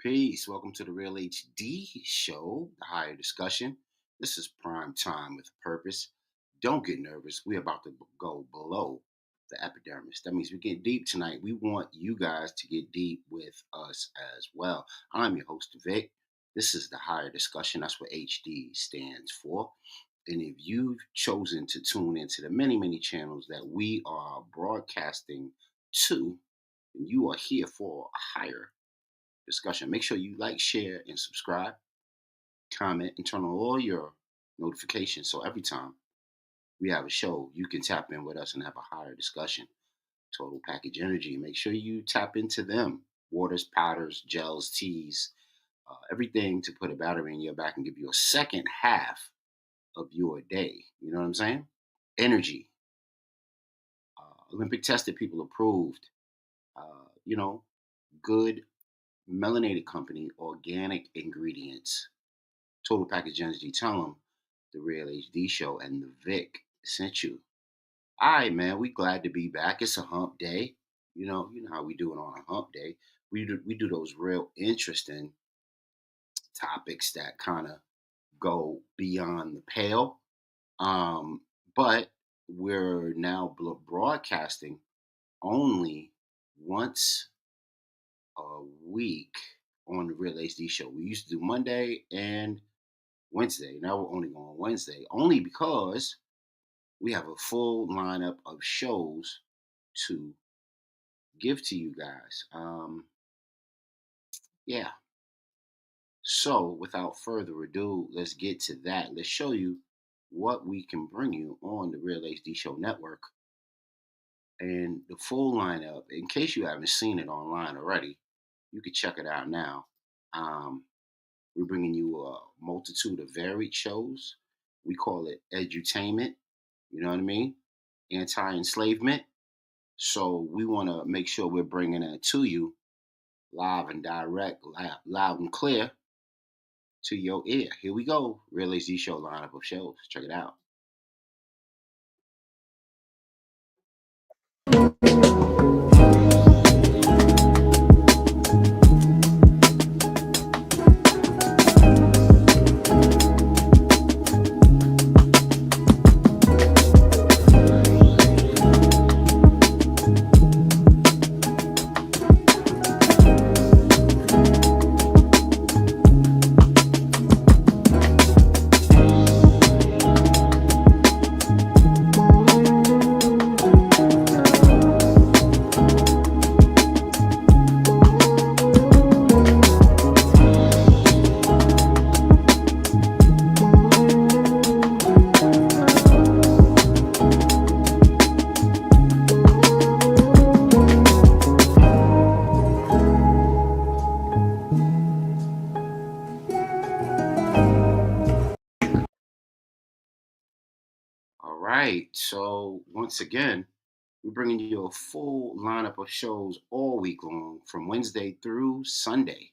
Peace. Welcome to the Real HD show, the higher discussion. This is prime time with purpose. Don't get nervous. We're about to go below the epidermis. That means we get deep tonight. We want you guys to get deep with us as well. I'm your host, Vic. This is the higher discussion. That's what HD stands for. And if you've chosen to tune into the many, many channels that we are broadcasting to, then you are here for a higher discussion. Make sure you like, share, and subscribe, comment, and turn on all your notifications so every time we have a show, you can tap in with us and have a higher discussion. Total Package Energy. Make sure you tap into them. Waters, powders, gels, teas, everything to put a battery in your back and give you a second half of your day. You know what I'm saying? Energy. Olympic tested, people approved. You know, good melanated company, organic ingredients. Total Package Energy. Tell them the Real HD show and the Vic sent you. All right, man. We glad to be back. It's a hump day. You know how we do it on a hump day. We do those real interesting topics that kind of go beyond the pale. But we're now broadcasting only once a week on the Real HD show. We used to do Monday and Wednesday. Now we're only going Wednesday, only because we have a full lineup of shows to give to you guys. Yeah. So without further ado, let's get to that. Let's show you what we can bring you on the Real HD Show Network and the full lineup. In case you haven't seen it online already, you can check it out now. Um, we're bringing you a multitude of varied shows. We call it edutainment. You know what I mean? Anti-enslavement. So we want to make sure we're bringing it to you live and direct, loud and clear to your ear. Here we go. Real HD Show lineup of shows. Check it out. All right. So once again, we're bringing you a full lineup of shows all week long from Wednesday through Sunday.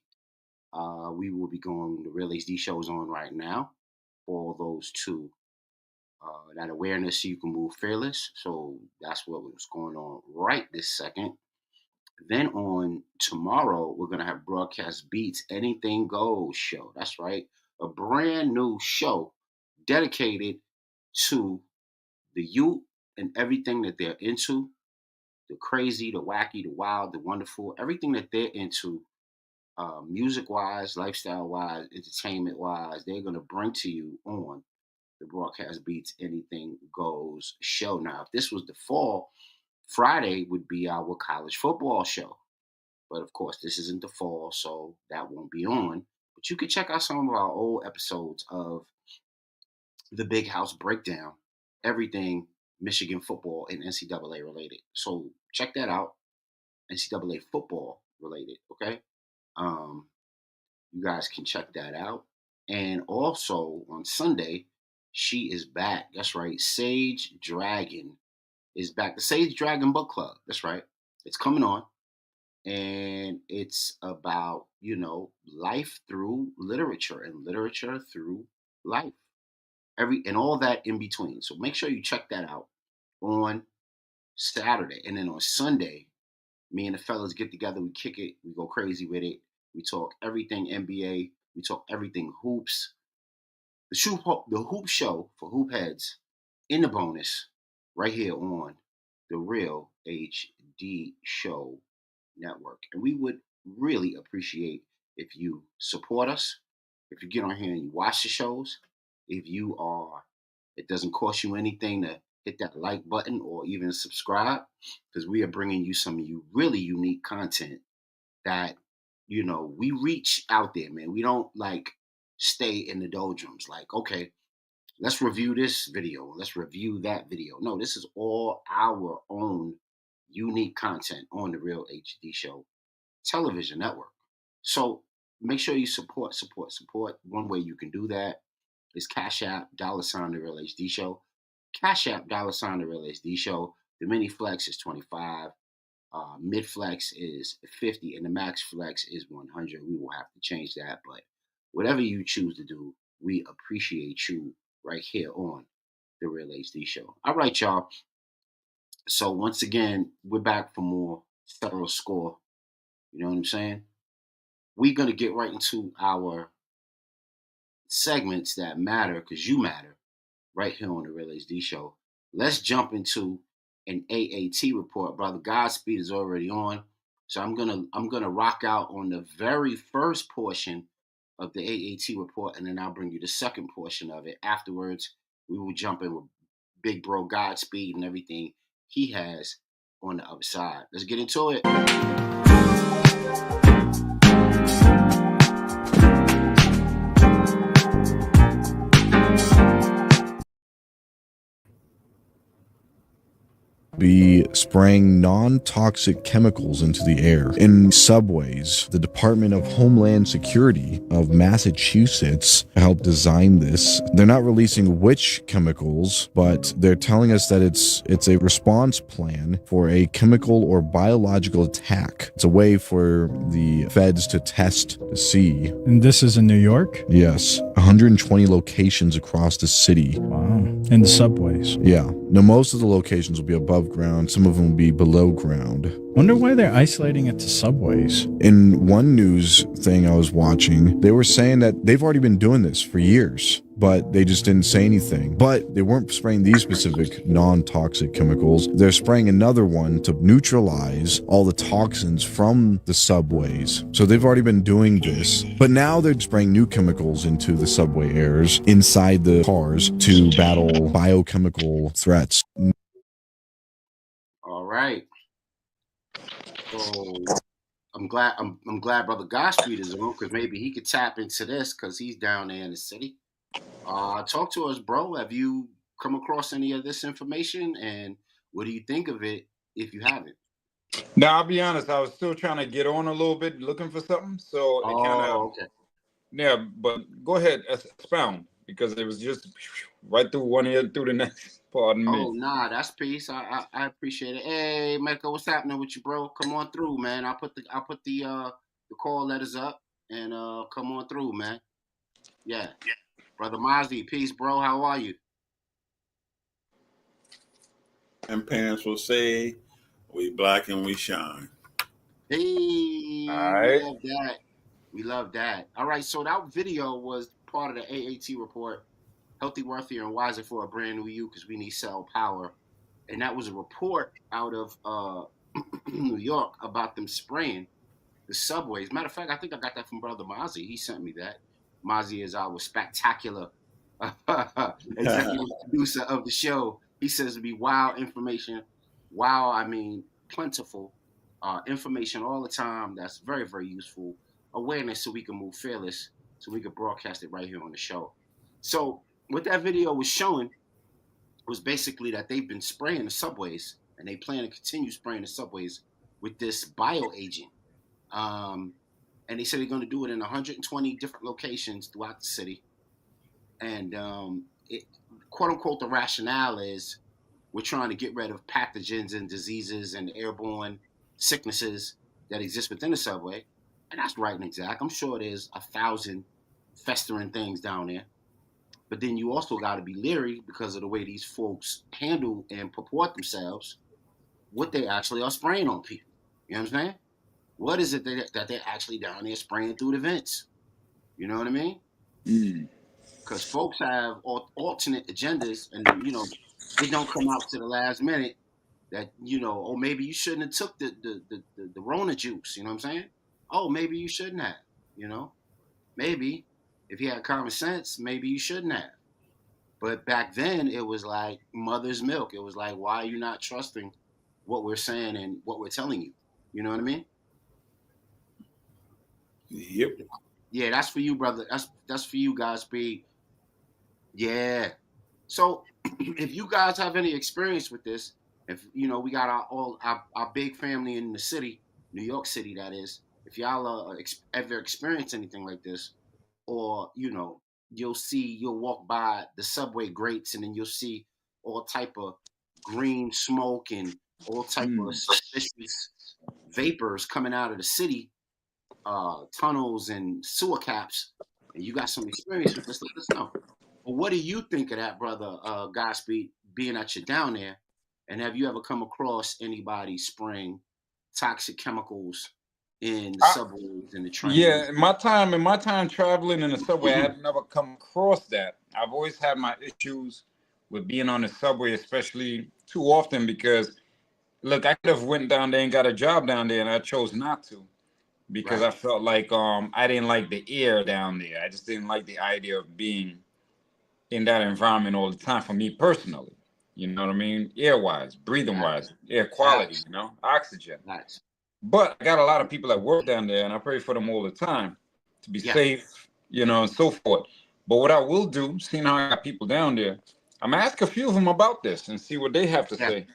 We will be going the Real HD shows on right now. All those two. That awareness so you can move fearless. So that's what was going on right this second. Then on tomorrow, we're going to have Broadcast Beats Anything Goes show. That's right. A brand new show dedicated to the youth and everything that they're into, the crazy, the wacky, the wild, the wonderful, everything that they're into, music wise, lifestyle wise, entertainment wise, they're going to bring to you on the Broadcast Beats Anything Goes show. Now, if this was the fall, Friday would be our college football show. But of course, this isn't the fall, so that won't be on. But you can check out some of our old episodes of the Big House Breakdown, everything Michigan football and NCAA related. So check that out, NCAA football related. Okay, um, you guys can check that out. And also on Sunday, she is back. That's right, Sage Dragon is back. The Sage Dragon Book Club. That's right, it's coming on, and it's about life through literature and literature through life, every and all that in between. So make sure you check that out on Saturday. And then on Sunday, me and the fellas get together, we kick it, we go crazy with it. We talk everything NBA. We talk everything hoops. The hoop show for hoop heads in the bonus right here on the Real HD Show Network. And we would really appreciate if you support us, if you get on here and you watch the shows, if you are, it doesn't cost you anything to hit that like button or even subscribe, because we are bringing you some really unique content that, we reach out there, man. We don't like stay in the doldrums. Like, okay, let's review this video. Let's review that video. No, this is all our own unique content on the Real HD Show Television Network. So make sure you support, support, support. One way you can do that is Cash App, $ the Real HD Show. Cash App, $ the Real HD Show. The mini flex is 25. Mid flex is 50, and the max flex is 100. We will have to change that, but whatever you choose to do, we appreciate you right here on the Real HD Show. All right, y'all. So once again, we're back for more federal score. You know what I'm saying? We're gonna get right into our segments that matter because you matter right here on the Real HD Show. Let's jump into an AAT report, brother. Godspeed is already on, so I'm gonna rock out on the very first portion of the AAT report, and then I'll bring you the second portion of it. Afterwards, we will jump in with Big Bro Godspeed and everything he has on the other side. Let's get into it. Be spraying non-toxic chemicals into the air in subways. The Department of Homeland Security of Massachusetts helped design this. They're not releasing which chemicals, but they're telling us that it's a response plan for a chemical or biological attack. It's a way for the feds to test to see. And this is in New York? Yes, 120 locations across the city. Wow. In the subways. Yeah. Now, most of the locations will be above ground. Some of them will be below ground. Wonder why they're isolating it to subways. In one news thing I was watching, they were saying that they've already been doing this for years, but they just didn't say anything. But they weren't spraying these specific non-toxic chemicals. They're spraying another one to neutralize all the toxins from the subways. So they've already been doing this, but now they're spraying new chemicals into the subway airs inside the cars to battle biochemical threats. All right. So I'm glad Brother Godspeed is on, because maybe he could tap into this because he's down there in the city. Talk to us, bro. Have you come across any of this information, and what do you think of it if you haven't? Now, I'll be honest, I was still trying to get on a little bit looking for something. So it kind of, okay. Yeah, but go ahead, expound, because it was just right through one ear through the next. Pardon me. Oh, nah, that's peace. I appreciate it. Hey, Mecca, what's happening with you, bro? Come on through, man. I'll put the call letters up and come on through, man. Yeah. Brother Mozzie, peace, bro. How are you? And parents will say, we black and we shine. Hey, All right. we love that. We love that. All right, so that video was part of the AAT report, Healthy, Wealthier, and Wiser for a Brand New You, because we need cell power. And that was a report out of New York about them spraying the subways. Matter of fact, I think I got that from Brother Mozzie. He sent me that. Mozzie is our spectacular executive producer of the show. He says it'd be wild information. Wow, I mean, plentiful information all the time. That's very, very useful. Awareness so we can move fearless, so we can broadcast it right here on the show. So what that video was showing was basically that they've been spraying the subways, and they plan to continue spraying the subways with this bioagent. And they said they're going to do it in 120 different locations throughout the city. And quote unquote, the rationale is we're trying to get rid of pathogens and diseases and airborne sicknesses that exist within the subway. And that's right and exact. I'm sure there's 1,000 festering things down there. But then you also got to be leery because of the way these folks handle and purport themselves, what they actually are spraying on people. You know what I'm saying? What is it that they're actually down there spraying through the vents? You know what I mean? Mm. Because folks have alternate agendas, and it don't come out to the last minute that oh, maybe you shouldn't have took the Rona juice. You know what I'm saying? Oh, maybe you shouldn't have. You know, maybe if you had common sense, maybe you shouldn't have. But back then, it was like mother's milk. It was like, why are you not trusting what we're saying and what we're telling you? You know what I mean? Yep. Yeah, that's for you, brother. That's for you, Godspeed. Yeah. So, if you guys have any experience with this, if we got our big family in the city, New York City, that is. If y'all ever experience anything like this, or you'll walk by the subway grates, and then you'll see all type of green smoke and all type of Mm. suspicious vapors coming out of the city tunnels and sewer caps, and you got some experience with this, let us know. But what do you think of that, brother Godspeed, being that you're down there? And have you ever come across anybody spraying toxic chemicals in the I, subways and the yeah, trains? in my time traveling in the subway, I had never come across that. I've always had my issues with being on the subway, especially too often because look, I could have went down there and got a job down there, and I chose not to because Right, I felt like I didn't like the air down there. I just didn't like the idea of being in that environment all the time for me personally. You know what I mean? Air wise, breathing facts, wise, air quality, facts, oxygen. facts. But I got a lot of people that work down there, and I pray for them all the time to be Yeah, safe, and so forth. But what I will do, seeing how I got people down there, I'm gonna ask a few of them about this and see what they have to yeah, say,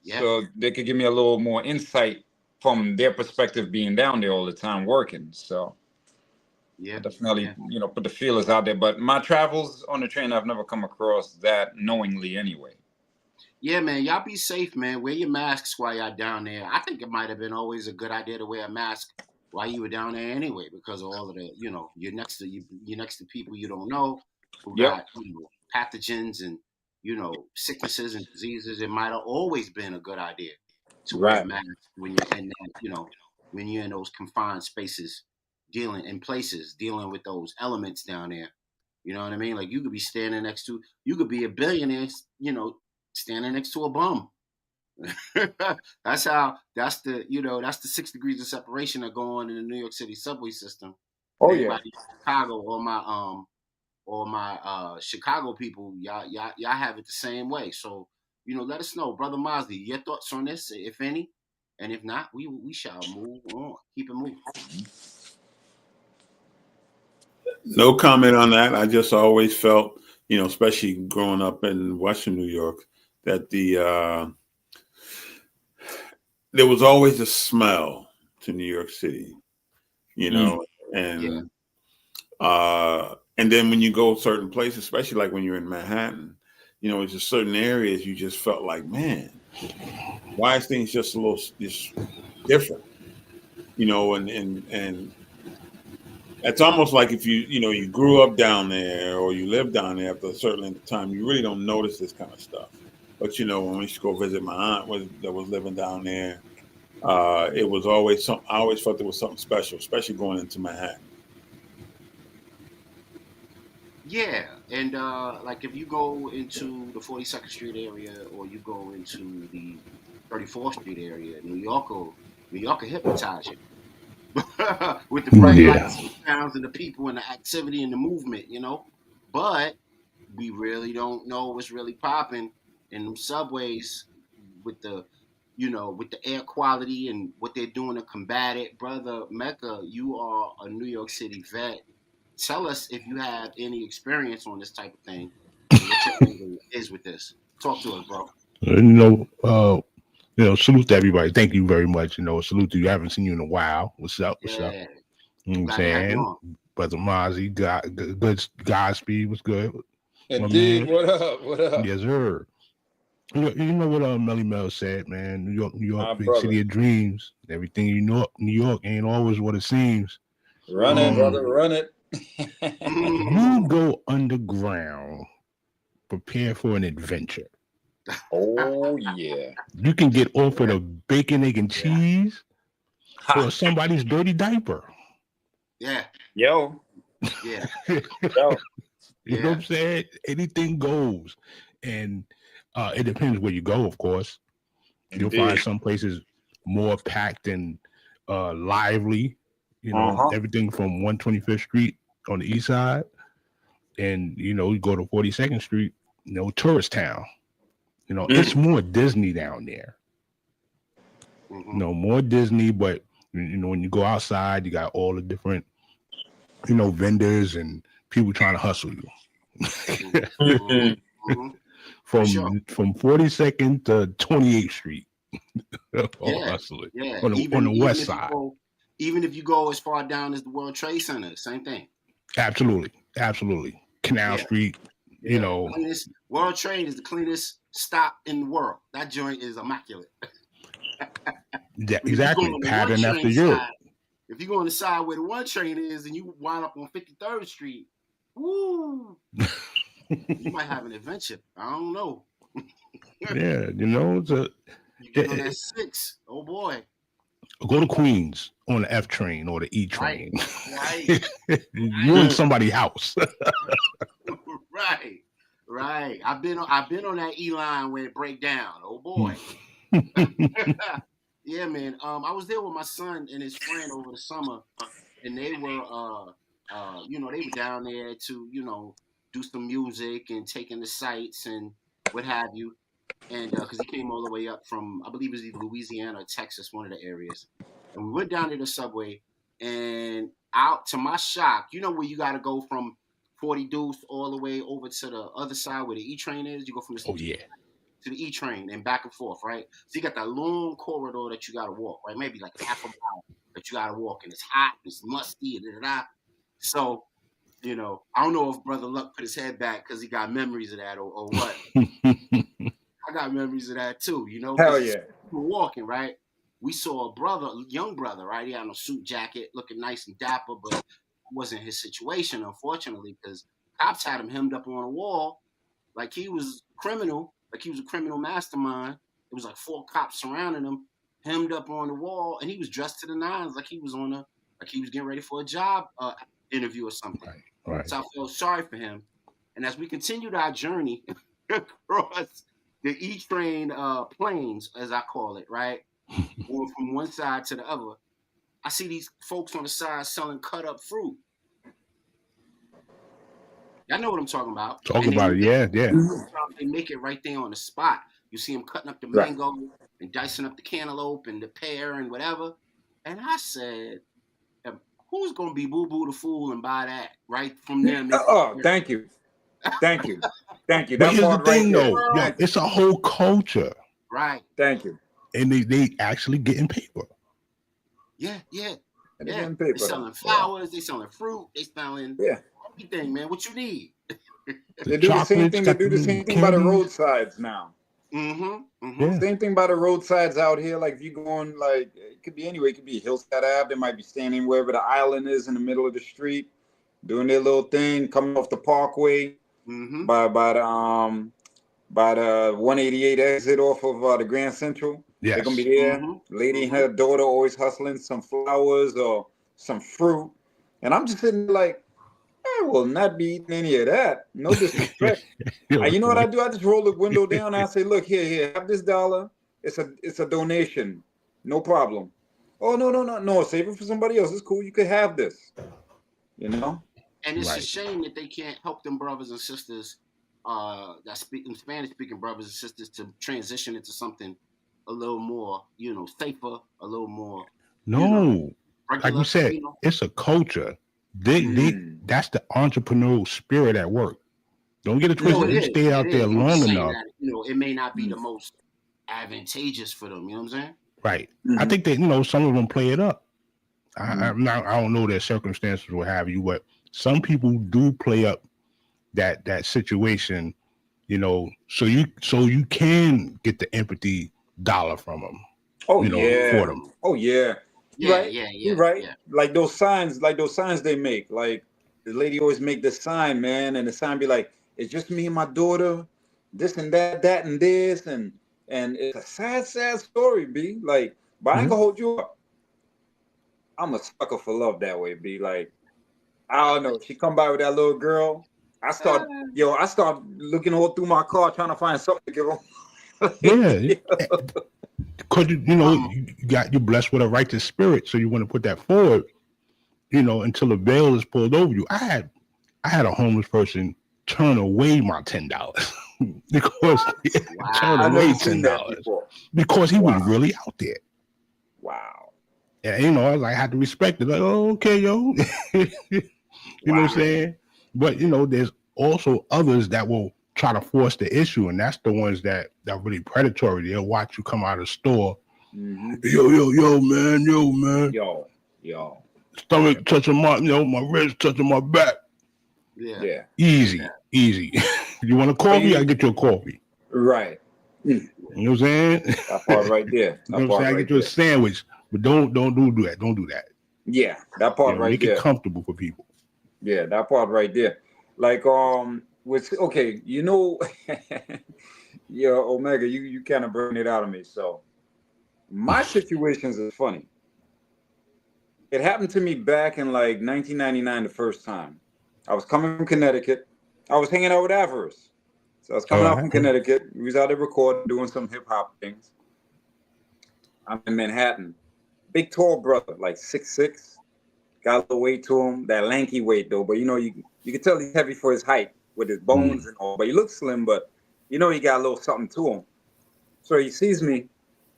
yeah, so they could give me a little more insight from their perspective, being down there all the time working. So I yeah, definitely, yeah. put the feelers out there. But my travels on the train, I've never come across that knowingly anyway. Yeah, man, y'all be safe, man. Wear your masks while y'all down there. I think it might have been always a good idea to wear a mask while you were down there anyway, because of all of the, you're next to people you don't know who Yep. got pathogens and sicknesses and diseases. It might have always been a good idea to wear a Right. mask when you're in that, when you're in those confined spaces, dealing with those elements down there. You know what I mean? Like you could be a billionaire, standing next to a bum. That's the 6 degrees of separation that go on in the New York City subway system. And Oh yeah. anybody in Chicago or my Chicago people, y'all have it the same way. So, let us know, Brother Mosley, your thoughts on this, if any. And if not, we shall move on. Keep it moving. No comment on that. I just always felt, especially growing up in Western New York, that there was always a smell to New York City, you Mm. know, Yeah. and then when you go certain places, especially like when you're in Manhattan, it's just certain areas you just felt like, man, why is things just a little just different, and it's almost like if you grew up down there or you live down there after a certain length of time, you really don't notice this kind of stuff. But when we used to go visit my aunt that was living down there, it was always something. I always felt there was something special, especially going into Manhattan. Yeah, and like if you go into the 42nd Street area or you go into the 34th Street area, New York will hypnotize you with the bright Yeah. lights and sounds and the people and the activity and the movement. But we really don't know what's really popping in them subways with the air quality and what they're doing to combat it. Brother Mecca, you are a New York City vet. Tell us if you have any experience on this type of thing and what your angle is with this. Talk to us, bro. You know, uh, salute to everybody. Thank you very much. Salute to you. I haven't seen you in a while. What's up? What's up? Yeah, You know what I'm glad to have you saying? on. Brother Mozzie, good Godspeed was good. My Indeed. man. What up? What up? Yes, sir. You know what Melly Mel said, man. New York, My big brother. city of dreams. Everything New York ain't always what it seems. Run it, Um, brother. Run it. you go underground, prepare for an adventure. Oh yeah. You can get offered Yeah, a bacon, egg, and yeah, cheese. or somebody's dirty diaper. Yeah. Yo, Yeah. yo. You know what I'm saying? Anything goes. And it depends where you go, of course. You'll find Indeed. some places more packed and lively, you know, everything from 125th Street on the east side. And, you know, you go to 42nd Street, you know, tourist town. You know, it's more Disney down there. You know, more Disney, but, you know, when you go outside, you got all the different, you know, vendors and people trying to hustle you. From 42nd to 28th Street. All hustling. Yeah. On the west side. Even if you go as far down as the World Trade Center, same thing. Absolutely. Absolutely. Canal Street, you know. World Trade is the cleanest stop in the world. That joint is immaculate. Yeah, exactly. Pattern after Europe. If you go on the side where the one train is and you wind up on 53rd Street, woo, you might have an adventure. I don't know. Yeah, you know, you get on that 6. Oh boy. Go to Queens on the F train or the E train. Right. You're in somebody's house. Right. I've been on that E line where it break down. Oh boy. Yeah, man. I was there with my son and his friend over the summer, and they were you know, they were down there to, you know, do some music and taking the sights and what have you. And because he came all the way up from, I believe it was either Louisiana or Texas, one of the areas. And we went down to the subway, and out to my shock, you know where you got to go from 40 Deuce all the way over to the other side where the E train is? You go from the to the E train and back and forth, right? So you got that long corridor that you got to walk, right? Maybe like half a mile that you got to walk, and it's hot, it's musty, and da-da-da. So, you know, I don't know if Brother Luck put his head back because he got memories of that or what. I got memories of that too, you know. Hell yeah. We were walking, right? We saw a young brother, right? He had on a suit jacket, looking nice and dapper, but it wasn't his situation, unfortunately, because cops had him hemmed up on a wall like he was criminal, like he was a criminal mastermind. It was like 4 cops surrounding him, hemmed up on the wall, and he was dressed to the nines, like he was getting ready for a job interview or something. Right. So I felt sorry for him. And as we continued our journey across the E train plains, as I call it, right, going from one side to the other, I see these folks on the side selling cut up fruit. Y'all know what I'm talking about. Talk about it, yeah. They make it right there on the spot. You see them cutting up the mango and dicing up the cantaloupe and the pear and whatever. And I said, who's going to be boo-boo the fool and buy that right from them? Thank you. Thank you. But here's the thing, though. Yo, it's a whole culture. Right. Thank you. And they actually getting paper. Yeah. Getting They selling flowers. They selling fruit. They selling everything, man. What you need? They do the same thing. They do the same thing by the roadsides now. Same thing by the roadsides out here. Like if you going, like it could be anywhere. It could be Hillside Ave. They might be standing wherever the island is in the middle of the street, doing their little thing, coming off the Parkway by the 188 exit off of the Grand Central. Yes. They're gonna be there. Lady and her daughter always hustling some flowers or some fruit, and I'm just sitting there like, I will not be eating any of that. No disrespect. You know what I do? I just roll the window down and I say, look, here, have this $1. It's a donation. No problem. Oh, no. Save it for somebody else. It's cool. You could have this. You know? And it's a shame that they can't help them brothers and sisters, that Spanish speaking brothers and sisters, to transition into something a little more, you know, safer, a little more. Like you said, it's a culture. That's the entrepreneurial spirit at work. Don't get it twisted. You stay out there long enough. That, you know, it may not be the most advantageous for them. You know what I'm saying? Right. I think that, you know, some of them play it up. I don't know their circumstances or what have you, but some people do play up that situation, you know, so you can get the empathy dollar from them. For them. Oh yeah. You're right. Yeah. Like those signs they make. Like the lady always make this sign, man, and the sign be like, it's just me and my daughter, this and that and this, and it's a sad story, B. Like, but I ain't gonna hold you up. I'm a sucker for love that way. Be like, I don't know. She come by with that little girl. I start, I start looking all through my car trying to find something to give her. Yeah, because you're blessed with a righteous spirit, so you want to put that forward. Until the veil is pulled over you. I had a homeless person turn away my $10 because turn away $10 because he was really out there. Wow. And I had to respect it. Like, oh, okay, yo. You know what I'm saying? But there's also others that will try to force the issue, and that's the ones that are really predatory. They'll watch you come out of the store. Mm-hmm. Yo, man. Yo. Stomach touching my wrist touching my back. Yeah. Easy. You want a coffee? I'll get you a coffee. Right. You know what I'm saying? That part right there. You know what I'm saying? I get you a sandwich, but don't do that. Don't do that. Yeah, that part right make there. Make it comfortable for people. Yeah, that part right there. Like okay, yeah, Omega, you kind of bring it out of me. So my situations is funny. It happened to me back in like 1999 the first time. I was coming from Connecticut. I was hanging out with Avarice. So I was coming out from Connecticut. We was out there recording, doing some hip hop things. I'm in Manhattan. Big tall brother, like 6'6". Got a little weight to him, that lanky weight though. But you can tell he's heavy for his height with his bones and all. But he looks slim, but he got a little something to him. So he sees me,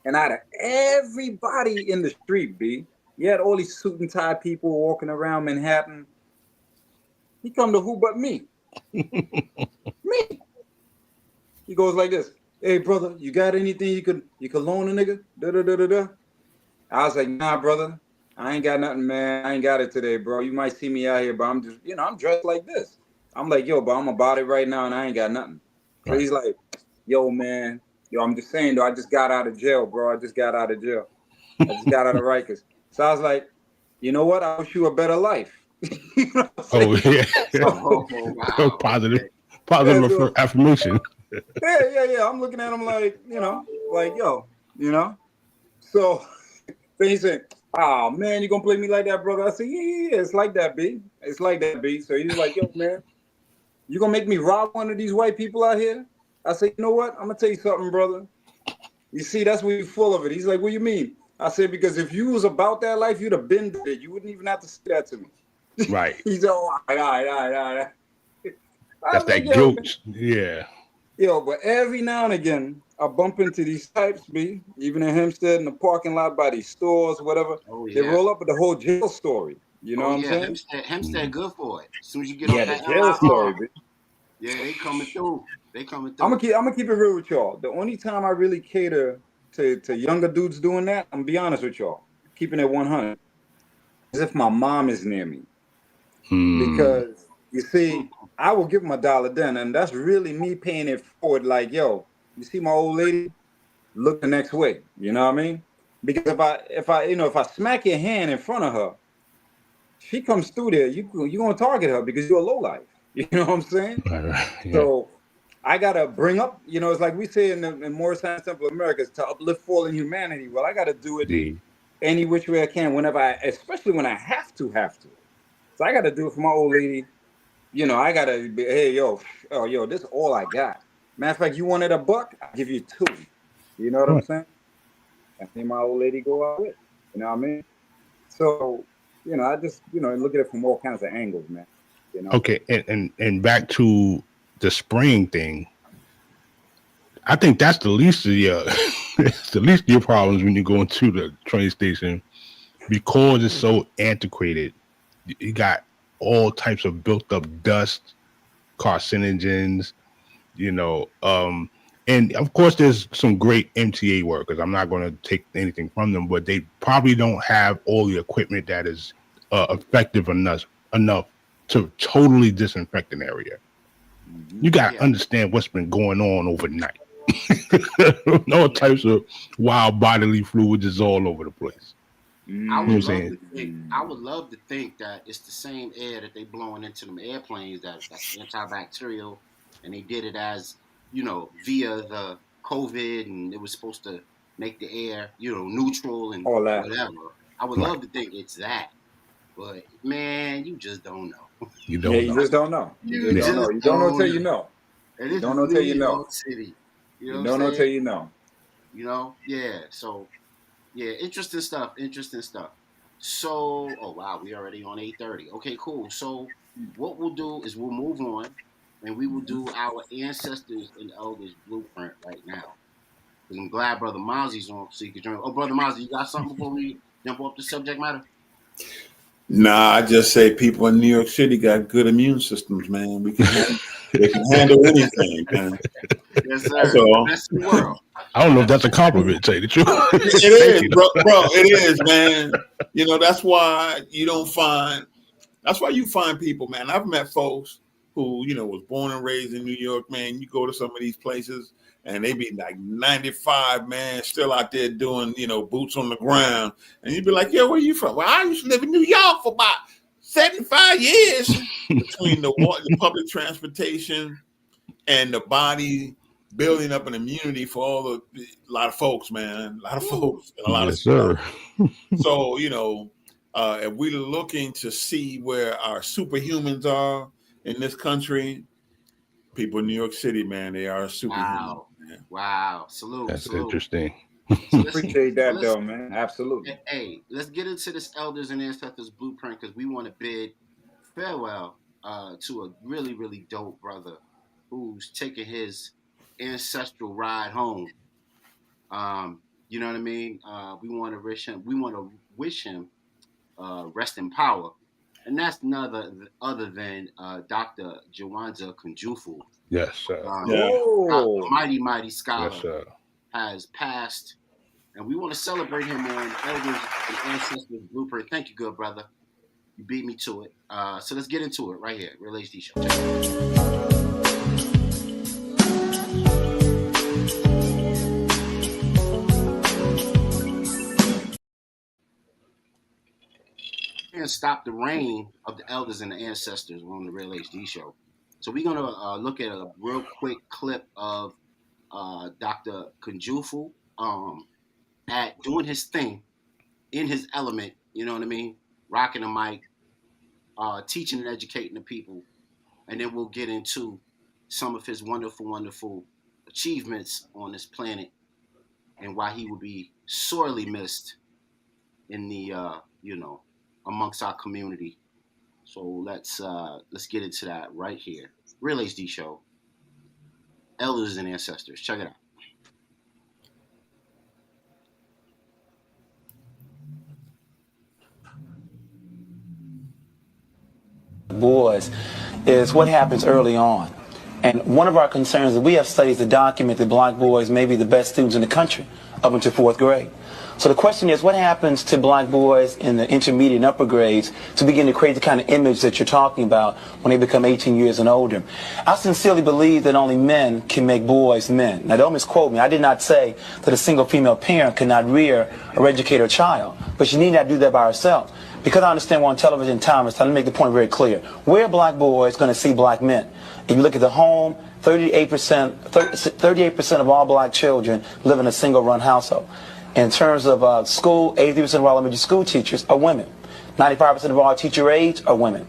and out of everybody in the street, B, you had all these suit and tie people walking around Manhattan. He come to who but me? Me. He goes like this. Hey, brother, you got anything you could loan a nigga? Da-da-da-da-da. I was like, nah, brother. I ain't got nothing, man. I ain't got it today, bro. You might see me out here, but I'm just, I'm dressed like this. I'm like, yo, but I'm about it right now, and I ain't got nothing. So he's like, yo, man. Yo, I'm just saying, though, I just got out of jail, bro. I just got out of jail. I just got out of Rikers. So I was like, you know what? I wish you a better life. Oh, yeah. Wow. Positive affirmation. Yeah. I'm looking at him like, yo, So he said, oh, man, you going to play me like that, brother? I said, yeah, it's like that, B. It's like that, B. So he's like, yo, man, you going to make me rob one of these white people out here? I said, you know what? I'm going to tell you something, brother. You see, that's where you're full of it. He's like, what do you mean? I said, because if you was about that life, you'd have been there. You wouldn't even have to say that to me. Right. He's all right. That's that guilt. Yeah. Yo, but every now and again, I bump into these types, B, even in Hempstead, in the parking lot by these stores, whatever. Oh, yeah. They roll up with the whole jail story. You know what I'm saying? Hempstead good for it. As soon as you get off that jail story, B. Yeah, they coming through. I'm gonna keep it real with y'all. The only time I really cater to younger dudes doing that, I'm gonna be honest with y'all, keeping it 100, is if my mom is near me. Because you see, I will give them $1 then, and that's really me paying it forward. Like, yo, you see my old lady, look the next way. You know what I mean? Because if I smack your hand in front of her, she comes through there, you gonna target her because you're a lowlife. You know what I'm saying? Yeah. So I gotta bring up, it's like we say in Morristown, Central America, to uplift fallen humanity. Well, I gotta do it any which way I can, especially when I have to. So I gotta do it for my old lady. I gotta be, hey, yo, this is all I got. Matter of fact, you wanted $1, I'll give you 2. You know what I'm saying? And see my old lady go out with. You know what I mean? So, I just, look at it from all kinds of angles, man. Okay, and back to the spraying thing. I think that's the least of your the least of your problems when you go into the train station, because it's so antiquated. You got all types of built up dust, carcinogens, and of course there's some great MTA workers. I'm not going to take anything from them, but they probably don't have all the equipment that is effective enough to totally disinfect an area. You got to understand what's been going on overnight. All types of wild bodily fluids is all over the place. I would love to think that it's the same air that they blowing into them airplanes that's antibacterial, and they did it as, via the COVID, and it was supposed to make the air, neutral and all that. Whatever. I would Right. love to think it's that, but man, you just don't know. You Yeah, don't you know. just don't know. You You just don't know. just You don't know till don't you know. know. And You this don't is know New till you know. York City. You know You what I'm don't know till saying? you know. You know? Yeah. So yeah, interesting stuff. Interesting stuff. So, oh wow, we already on 8:30. Okay, cool. So what we'll do is we'll move on, and we will do our ancestors and elders blueprint right now. 'Cause I'm glad Brother Mozzie's on, so you can join. Oh, Brother Mozzie, you got something before we jump off the subject matter? Nah, I just say people in New York City got good immune systems, man. They can handle anything, man. Yes, That's sir. The all. best in the world. I don't know if that's a compliment, say the truth. It Thank is, you. bro. It is, man. You know, that's why you don't find. That's why you find people, man. I've met folks who, you know, was born and raised in New York, man. You go to some of these places and they be like 95, man, still out there doing, you know, boots on the ground. And you'd be like, yo, where you from? Well, I used to live in New York for about 75 years. Between the public transportation and the body building up an immunity for a lot of folks, man. A lot of folks and a lot of Yes, stuff. sir. So, you know, if we're looking to see where our superhumans are in this country, people in New York City, man, they are superhuman. Wow. Man. Wow. Salute. That's Salute. interesting. So Appreciate that, though, man. Absolutely. hey, let's get into this elders and ancestors blueprint because we want to bid farewell to a really, really dope brother who's taking his ancestral ride home. You know what I mean? We want to wish him. We want to wish him rest in power, and that's none other than Dr. Jawanza Kunjufu. Yes, sir. Yeah. A mighty Yes, scholar sir. has passed, and we want to celebrate him on Elders and Ancestors Blueprint. Thank you, good brother. You beat me to it. So let's get into it right here. Real HD Show. And stop the reign of the elders and the ancestors on the Real HD Show. So we're gonna look at a real quick clip of Dr. Kunjufu at doing his thing in his element. You know what I mean? Rocking the mic, teaching and educating the people, and then we'll get into some of his wonderful, wonderful achievements on this planet and why he will be sorely missed in the amongst our community. So let's get into that right here. Real HD Show, Elders and Ancestors. Check it out. Boys is what happens early on. And one of our concerns is we have studies that document that black boys may be the best students in the country up until 4th grade. So the question is, what happens to black boys in the intermediate and upper grades to begin to create the kind of image that you're talking about when they become 18 years and older? I sincerely believe that only men can make boys men. Now, don't misquote me. I did not say that a single female parent cannot rear or educate her child, but she need not do that by herself. Because I understand we're on television time, it's time to make the point very clear. Where are black boys going to see black men? If you look at the home, 38% of all black children live in a single-run household. In terms of school, 83% of all elementary school teachers are women. 95% of all teacher aides are women.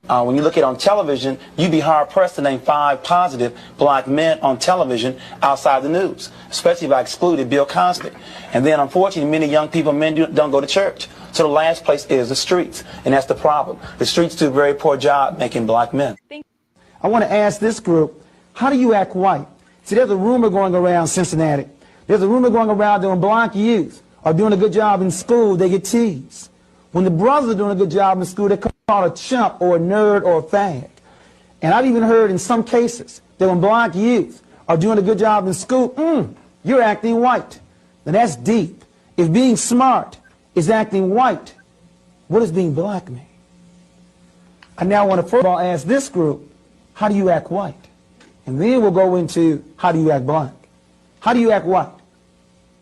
When you look at on television, you'd be hard-pressed to name 5 positive black men on television outside the news, especially if I excluded Bill Cosby. And then, unfortunately, many young people, men don't go to church. So the last place is the streets, and that's the problem. The streets do a very poor job making black men. I want to ask this group, how do you act white? See, there's a rumor going around Cincinnati. There's a rumor going around that when black youth are doing a good job in school, they get teased. When the brothers are doing a good job in school, they're called a chump or a nerd or a fag. And I've even heard in some cases that when black youth are doing a good job in school, you're acting white. Now that's deep. If being smart is acting white, what does being black mean? I now want to first of all ask this group, how do you act white? And then we'll go into how do you act black? How do you act white?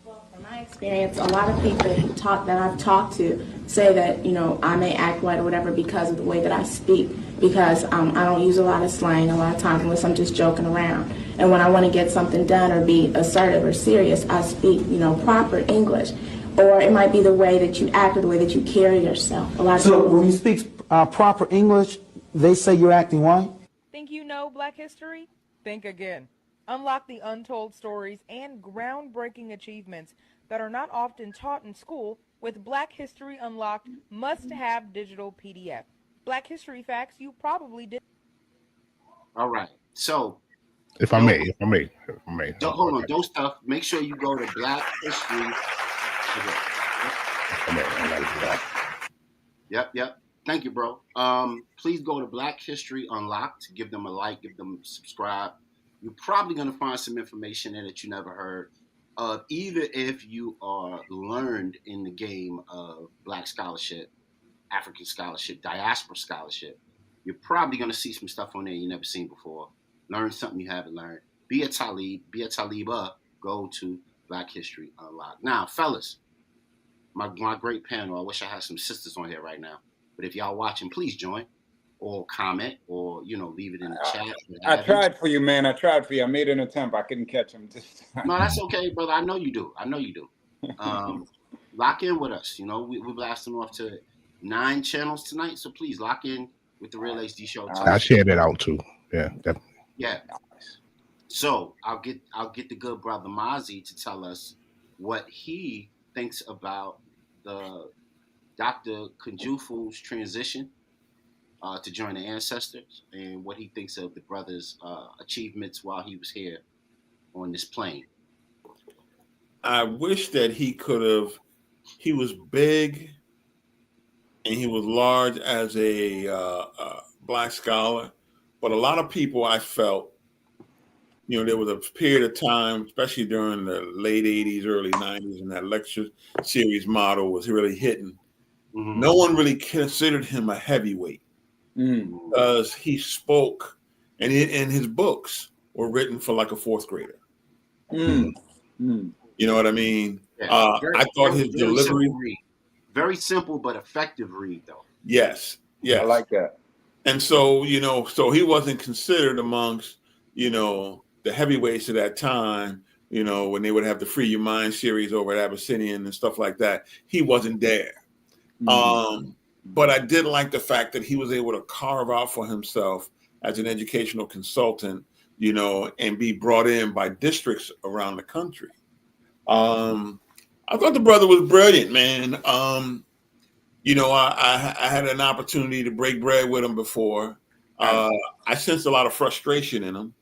Well, from my experience, a lot of people that I've talked to say that, you know, I may act white or whatever because of the way that I speak, because I don't use a lot of slang a lot of times unless I'm just joking around. And when I want to get something done or be assertive or serious, I speak, you know, proper English. or it might be the way that you act or the way that you carry yourself. A lot of So people, when you speak proper English, they say you're acting white? Think you know Black history? Think again. Unlock the untold stories and groundbreaking achievements that are not often taught in school with Black History Unlocked must-have digital PDF. Black history facts you probably did. All right. So If I don't may, if I may, if I may. hold on. Okay. Don't stuff. Make sure you go to Black History. Okay. If I may, I gotta do that. Yep. Thank you, bro. Please go to Black History Unlocked. Give them a like. Give them a subscribe. You're probably gonna find some information there that you never heard of, either if you are learned in the game of Black scholarship, African scholarship, diaspora scholarship. You're probably gonna see some stuff on there you never seen before. Learn something you haven't learned. Be a Taliba. Go to Black History Unlocked. Now, fellas, my great panel. I wish I had some sisters on here right now. But if y'all watching, please join or comment or leave it in the chat. I tried for you, man. I tried for you. I made an attempt. I couldn't catch him this time. No, that's okay, brother. I know you do. Lock in with us. We're blasting off to 9 channels tonight, so please lock in with the Real HD Show. I shared it out too. Yeah, definitely. Yeah. So I'll get the good brother Mozzie to tell us what he thinks about the Dr. Kunjufu's transition to join the ancestors and what he thinks of the brother's achievements while he was here on this plane. I wish that he was big and he was large as a Black scholar, but a lot of people I felt, there was a period of time, especially during the late 80s, early 90s, and that lecture series model was really hitting. Mm-hmm. No one really considered him a heavyweight because he spoke, and his books were written for like a 4th grader. You know what I mean? Yeah, I thought his delivery, very simple but effective read, though. Yes, I like that. And so so he wasn't considered amongst the heavyweights of that time. When they would have the Free Your Mind series over at Abyssinian and stuff like that, he wasn't there. But I did like the fact that he was able to carve out for himself as an educational consultant, and be brought in by districts around the country. I thought the brother was brilliant, man. I had an opportunity to break bread with him before. I sensed a lot of frustration in him,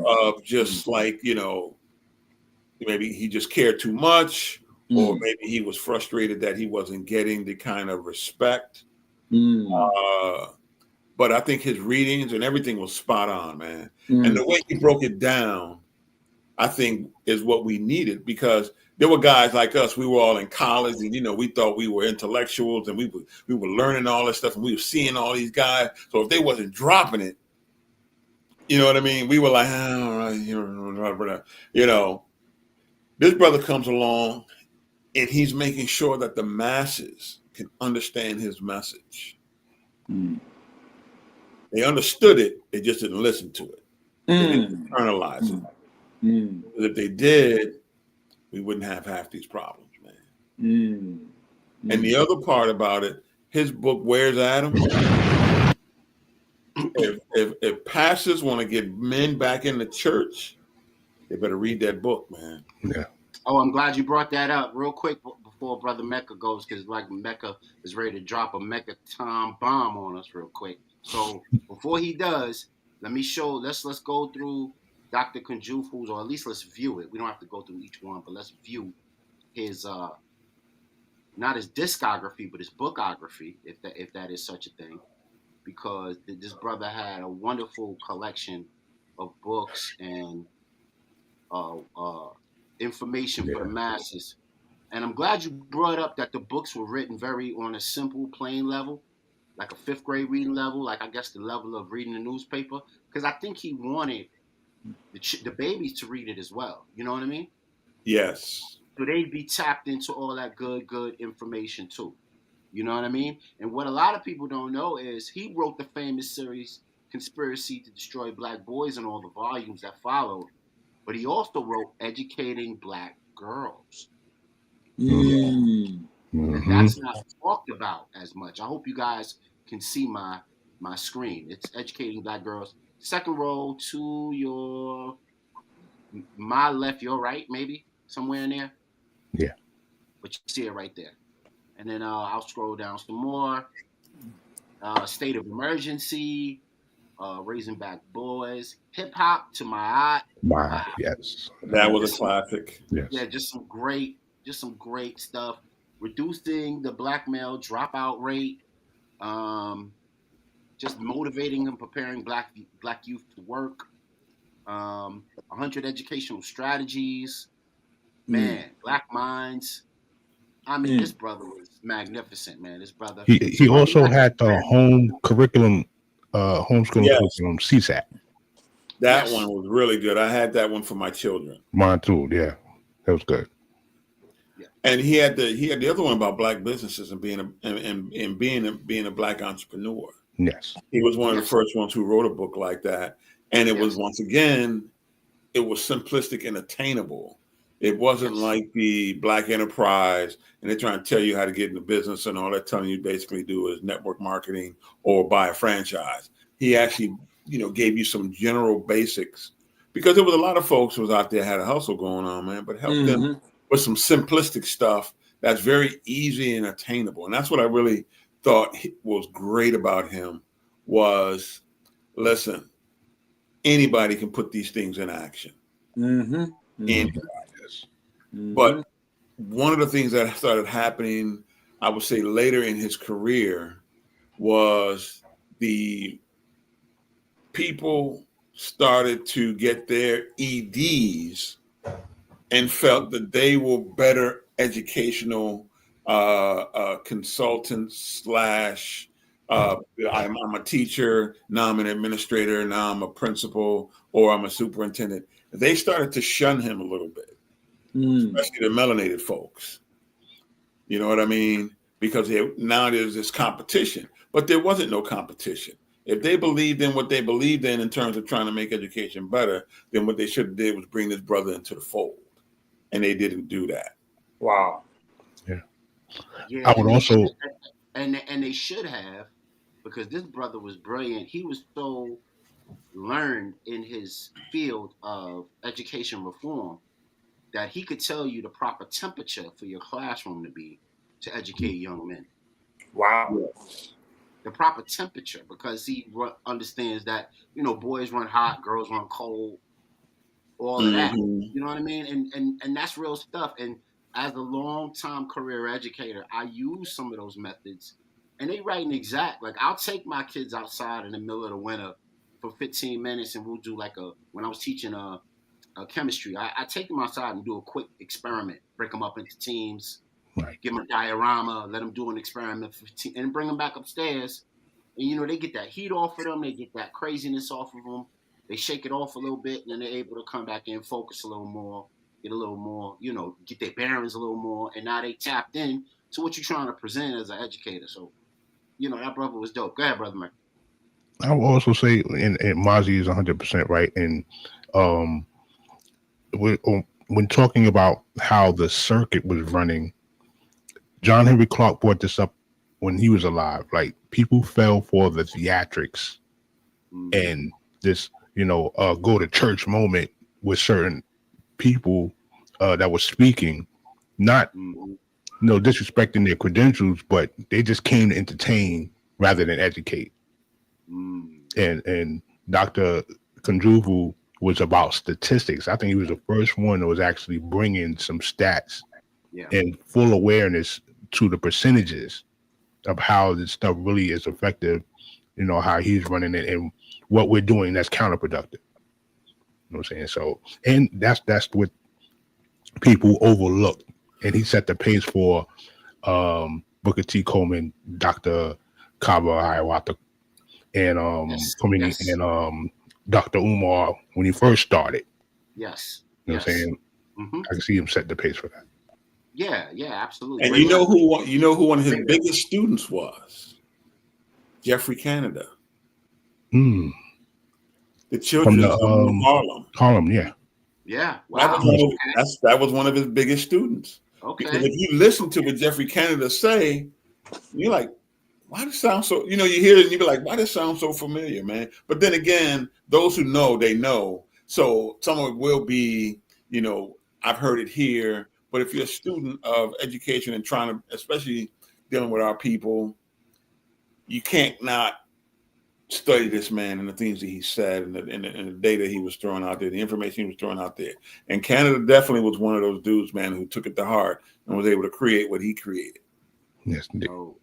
of just like, maybe he just cared too much. Or maybe he was frustrated that he wasn't getting the kind of respect. But I think his readings and everything was spot on, man. And the way he broke it down, I think, is what we needed, because there were guys like us. We were all in college, and we thought we were intellectuals, and we were learning all this stuff, and we were seeing all these guys. So if they wasn't dropping it, you know what I mean? We were like, all right, This brother comes along, and he's making sure that the masses can understand his message. They understood it. They just didn't listen to it. They didn't internalize it. But if they did, we wouldn't have half these problems, man. And the other part about it, his book, Where's Adam? If pastors want to get men back in the church, they better read that book, man. Yeah. Oh, I'm glad you brought that up real quick before Brother Mecca goes, because like Mecca is ready to drop a Mecca Tom bomb on us real quick. So before he does, let's go through Dr. Kunjufu's, or at least let's view it. We don't have to go through each one, but let's view his not his discography, but his bookography, if that is such a thing, because this brother had a wonderful collection of books and information for the masses. And I'm glad you brought up that the books were written very on a simple, plain level, like a 5th grade reading level, like I guess the level of reading a newspaper, because I think he wanted the babies to read it as well. You know what I mean? Yes. So they'd be tapped into all that good information too. You know what I mean? And what a lot of people don't know is he wrote the famous series Conspiracy to Destroy Black Boys and all the volumes that followed. But he also wrote Educating Black Girls. And that's not talked about as much. I hope you guys can see my screen. It's educating black girls. Second row to your my left, your right, maybe somewhere in there. Yeah. But you see it right there. And then I'll scroll down some more. State of emergency, raising back boys, hip hop to my eye. Wow. Yes. That was a classic. Yes. Yeah, just some great stuff. Reducing the black male dropout rate, just motivating and preparing black youth to work. 100 educational strategies. Man, Black Minds. I mean, this brother was magnificent, man. This brother. He also had the home curriculum, homeschooling curriculum, CSAT. That one was really good. I had that one for my children. Mine too. Yeah, that was good. And he had the other one about black businesses and being a black entrepreneur. Yes, he was one of the first ones who wrote a book like that. And it was, once again, it was simplistic and attainable. It wasn't like the Black Enterprise and they're trying to tell you how to get in the business and all they're telling you basically do is network marketing or buy a franchise. He actually, gave you some general basics because there was a lot of folks who was out there had a hustle going on, man, but helped them with some simplistic stuff that's very easy and attainable. And that's what I really thought was great about him was, listen, anybody can put these things in action. But one of the things that started happening, I would say later in his career, was the people started to get their EDs and felt that they were better educational consultants slash I'm a teacher, now I'm an administrator, now I'm a principal, or I'm a superintendent. They started to shun him a little bit, especially the melanated folks. You know what I mean? Because now there's this competition, but there wasn't no competition. If they believed in what they believed in terms of trying to make education better, then what they should have did was bring this brother into the fold, and they didn't do that. Wow. Yeah, I would also, and they should have, because this brother was brilliant. He was so learned in his field of education reform that he could tell you the proper temperature for your classroom to be to educate young men. Wow. The proper temperature, because he understands that, boys run hot, girls run cold, all of that. You know what I mean? And that's real stuff. And as a long-time career educator, I use some of those methods, and they right and exact. Like, I'll take my kids outside in the middle of the winter for 15 minutes, and we'll do when I was teaching chemistry, I take them outside and do a quick experiment, break them up into teams, give them a diorama, let them do an experiment, and bring them back upstairs. And, they get that heat off of them. They get that craziness off of them. They shake it off a little bit, and then they're able to come back in, focus a little more, get a little more, get their bearings a little more. And now they tapped in to what you're trying to present as an educator. So, that brother was dope. Go ahead, Brother Mike. I will also say, and Mozzie is 100% right. And when talking about how the circuit was running, John Henry Clark brought this up when he was alive. Like, people fell for the theatrics and this, go to church moment with certain people that were speaking, not disrespecting their credentials, but they just came to entertain rather than educate. And Dr. Kunjuvu was about statistics. I think he was the first one that was actually bringing some stats and full awareness to the percentages of how this stuff really is effective, how he's running it and what we're doing that's counterproductive. You know what I'm saying? So, and that's what people overlook. And he set the pace for Booker T. Coleman, Dr. Kaba Hiawatha, and and Dr. Umar when he first started. Yes. You know what I'm saying? I can see him set the pace for that. Yeah, absolutely. And you know who one of his biggest students was? Jeffrey Canada. The children's home in Harlem. Harlem, yeah. Yeah. Wow. That was one of his biggest students. Because Okay. if you listen to what Jeffrey Canada say, you're like, why does it sound so, you hear it and you be like, why does it sound so familiar, man? But then again, those who know, they know. So some of it will be, I've heard it here. But if you're a student of education and trying to, especially dealing with our people, you can't not study this man and the things that he said and the data he was throwing out there, the information he was throwing out there. And Canada definitely was one of those dudes, man, who took it to heart and was able to create what he created. Yes, Dope.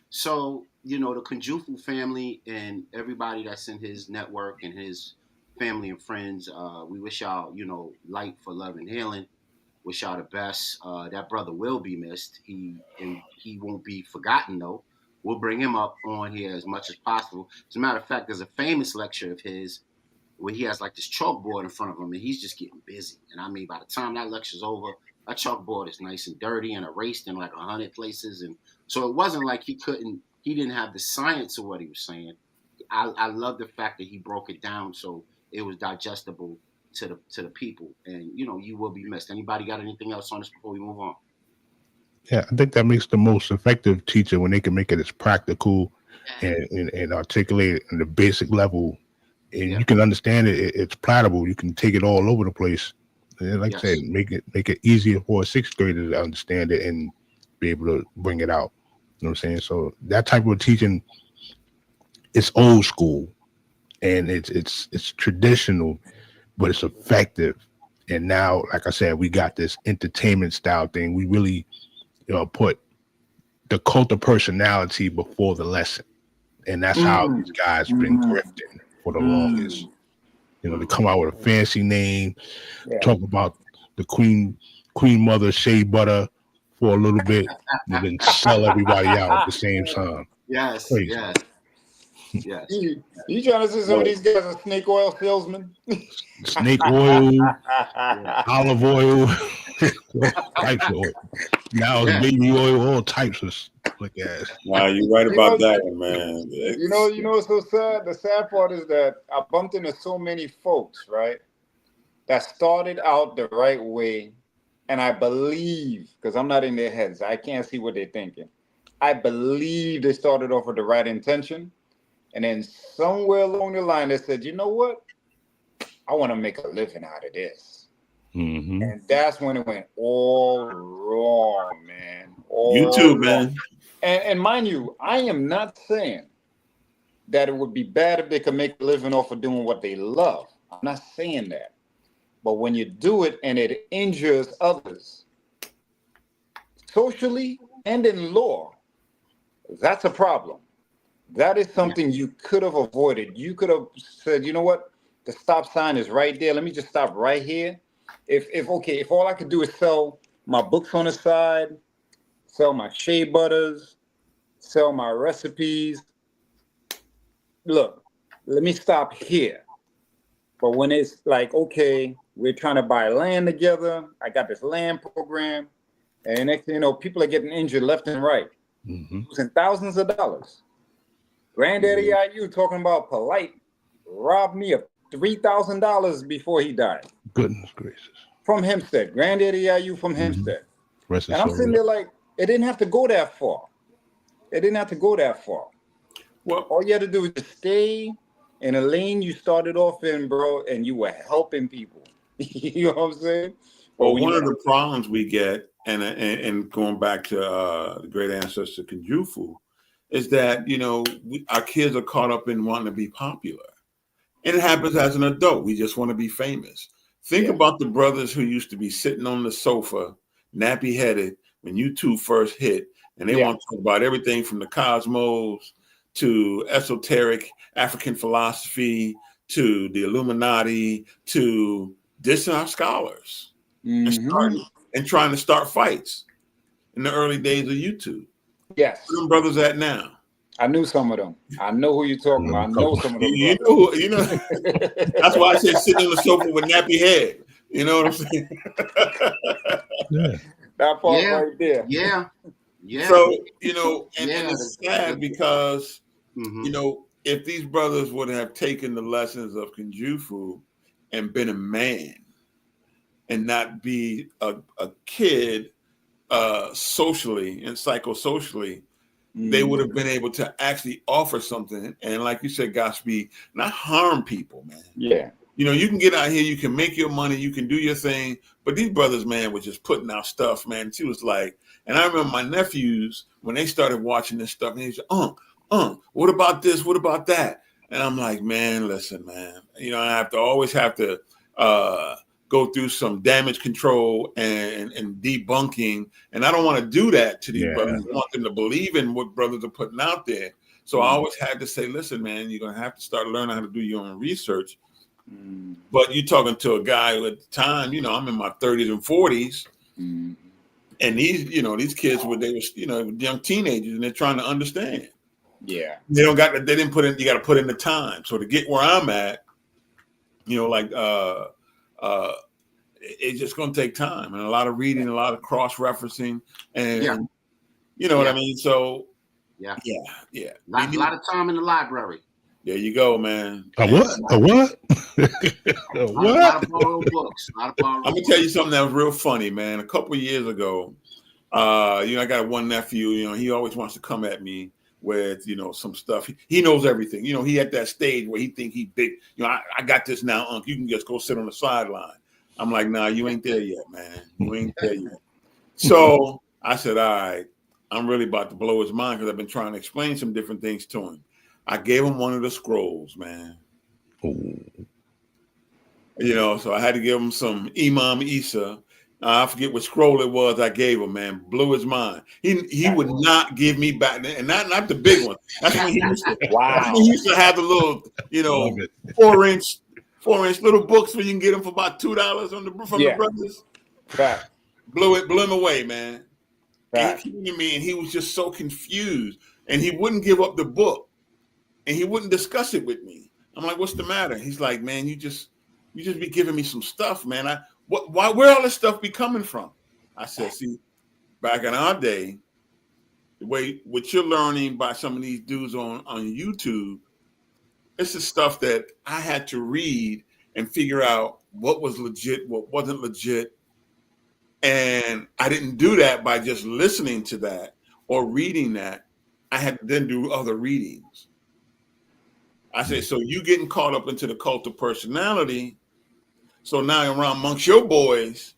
So, the Kunjufu family and everybody that's in his network and his family and friends, we wish y'all, light for love and healing. Wish y'all the best. That brother will be missed. He won't be forgotten though. We'll bring him up on here as much as possible. As a matter of fact, there's a famous lecture of his where he has like this chalkboard in front of him and he's just getting busy. And I mean, by the time that lecture's over, that chalkboard is nice and dirty and erased in like 100 places. And so it wasn't like he didn't have the science of what he was saying. I love the fact that he broke it down so it was digestible to the people. And, you will be missed. Anybody got anything else on this before we move on? Yeah, I think that makes the most effective teacher when they can make it as practical and articulate it in the basic level. And you can understand it. It's palatable. You can take it all over the place. And like I said, make it easier for a sixth grader to understand it and be able to bring it out. You know what I'm saying? So that type of teaching, it's old school and it's traditional, but it's effective. And now, like I said, we got this entertainment style thing. We really put the cult of personality before the lesson. And that's how these guys been grifting for the longest. They come out with a fancy name, talk about the Queen Mother Shea Butter for a little bit, and then sell everybody out at the same time. Yes, crazy. Yes. You trying to say some of these guys are snake oil salesmen? Snake oil, olive oil, all types of oil. Now it's baby oil, all types of slick ass. Wow, you're right about that one, man. You know what's so sad? The sad part is that I bumped into so many folks, right, that started out the right way. And I believe, because I'm not in their heads, I can't see what they're thinking. I believe they started off with the right intention. And then somewhere along the line, they said, you know what? I want to make a living out of this. Mm-hmm. And that's when it went all wrong, man. You too, man. And mind you, I am not saying that it would be bad if they could make a living off of doing what they love. I'm not saying that. But when you do it and it injures others, socially and in law, that's a problem. That is something you could have avoided. You could have said, you know what? The stop sign is right there. Let me just stop right here. If all I could do is sell my books on the side, sell my shea butters, sell my recipes. Look, let me stop here. But when it's like, okay, we're trying to buy land together. I got this land program. And next thing you know, people are getting injured left and right. Losing thousands of dollars. Granddaddy IU talking about polite robbed me of $3,000 before he died. Goodness gracious. From Hempstead. Granddaddy IU from Hempstead. And I'm sitting there like, it didn't have to go that far. It didn't have to go that far. Well, all you had to do is just stay in a lane you started off in, bro, and you were helping people. You know what I'm saying? Well, one of the problems we get, and going back to the great ancestor Kunjufu, is that, our kids are caught up in wanting to be popular. And it happens as an adult. We just want to be famous. Think about the brothers who used to be sitting on the sofa, nappy-headed, when YouTube first hit, and they want to talk about everything from the cosmos to esoteric African philosophy to the Illuminati to dissing our scholars and trying to start fights in the early days of YouTube. Yes. Where them brothers at now? I knew some of them. I know who you're talking about. I know some of them. You know. That's why I said sitting on the sofa with nappy head. You know what I'm saying? That part right there. Yeah. So, and it's sad because, if these brothers would have taken the lessons of Kunjufu and been a man, and not be a kid socially and psychosocially, they would have been able to actually offer something. And like you said, Godspeed, not harm people, man. Yeah. You can get out here, you can make your money, you can do your thing. But these brothers, man, were just putting out stuff, man. She was like, and I remember my nephews, when they started watching this stuff, and they said, what about this? What about that? And I'm like, man, listen, man, I always have to go through some damage control and debunking. And I don't want to do that to these brothers. I want them to believe in what brothers are putting out there. So I always had to say, listen, man, you're going to have to start learning how to do your own research. But you're talking to a guy who at the time, I'm in my 30s and 40s. And these kids they were young teenagers, and they're trying to understand. Yeah. They didn't put in, you got to put in the time. So to get where I'm at, it's just going to take time and a lot of reading, a lot of cross-referencing, and what I mean? So yeah. A lot of time in the library. There you go, man. A what? A what? A lot of borrowed books. I'm gonna tell you something that was real funny, man. A couple of years ago, I got one nephew. He always wants to come at me with some stuff. He knows everything. He at that stage where he think he big. I got this now, Unc. You can just go sit on the sideline. I'm like, nah, you ain't there yet, man. You ain't there yet. So I said, all right, I'm really about to blow his mind because I've been trying to explain some different things to him. I gave him one of the scrolls, man. So I had to give him some Imam Isa. I forget what scroll it was I gave him, man. Blew his mind. He would not give me back, and not the big one. That's when he used to, he used to have the little, 4-inch little books where you can get them for about $2 from the brothers. Right. Blew him away, man. Right. He came to me and he was just so confused, and he wouldn't give up the book, and he wouldn't discuss it with me. I'm like, what's the matter? He's like, man, you just be giving me some stuff, man. Where all this stuff be coming from? I said, see, back in our day, the way what you're learning by some of these dudes on YouTube, this is stuff that I had to read and figure out what was legit, what wasn't legit. And I didn't do that by just listening to that or reading that. I had to then do other readings. I said, so you getting caught up into the cult of personality. So now around amongst your boys,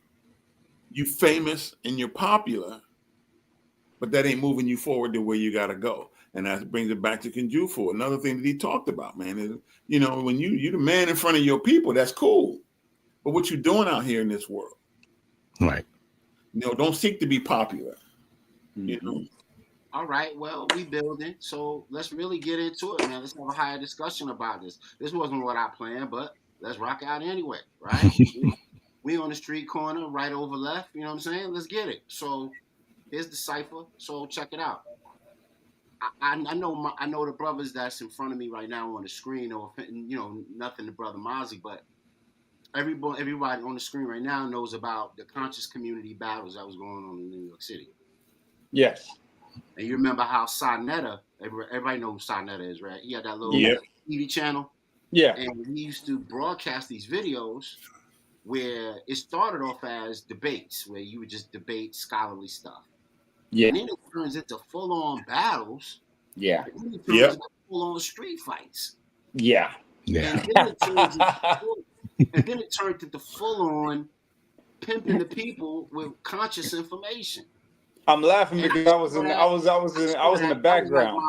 you famous and you're popular, but that ain't moving you forward to where you got to go. And that brings it back to Kunjufu. Another thing that he talked about, man, is, when you're the man in front of your people, that's cool. But what you doing out here in this world? Right. Don't seek to be popular. All right, well, we building, so let's really get into it, man. Let's have a higher discussion about this. This wasn't what I planned, but let's rock out anyway, right? we on the street corner, right over left, you know what I'm saying? Let's get it. So here's the cipher, so check it out. I know the brothers that's in front of me right now on the screen, or nothing to Brother Mozzie, but everybody on the screen right now knows about the conscious community battles that was going on in New York City. Yes. And you remember how Sarnetta, everybody knows who Sarnetta is, right? He had that little TV channel. Yeah. And he used to broadcast these videos where it started off as debates, where you would just debate scholarly stuff. Yeah. And then it turns into full-on battles. Yeah. And then it turns into full-on street fights. Yeah. Yeah. And then it turned into full-on pimping the people with conscious information. I'm laughing because I was in the background.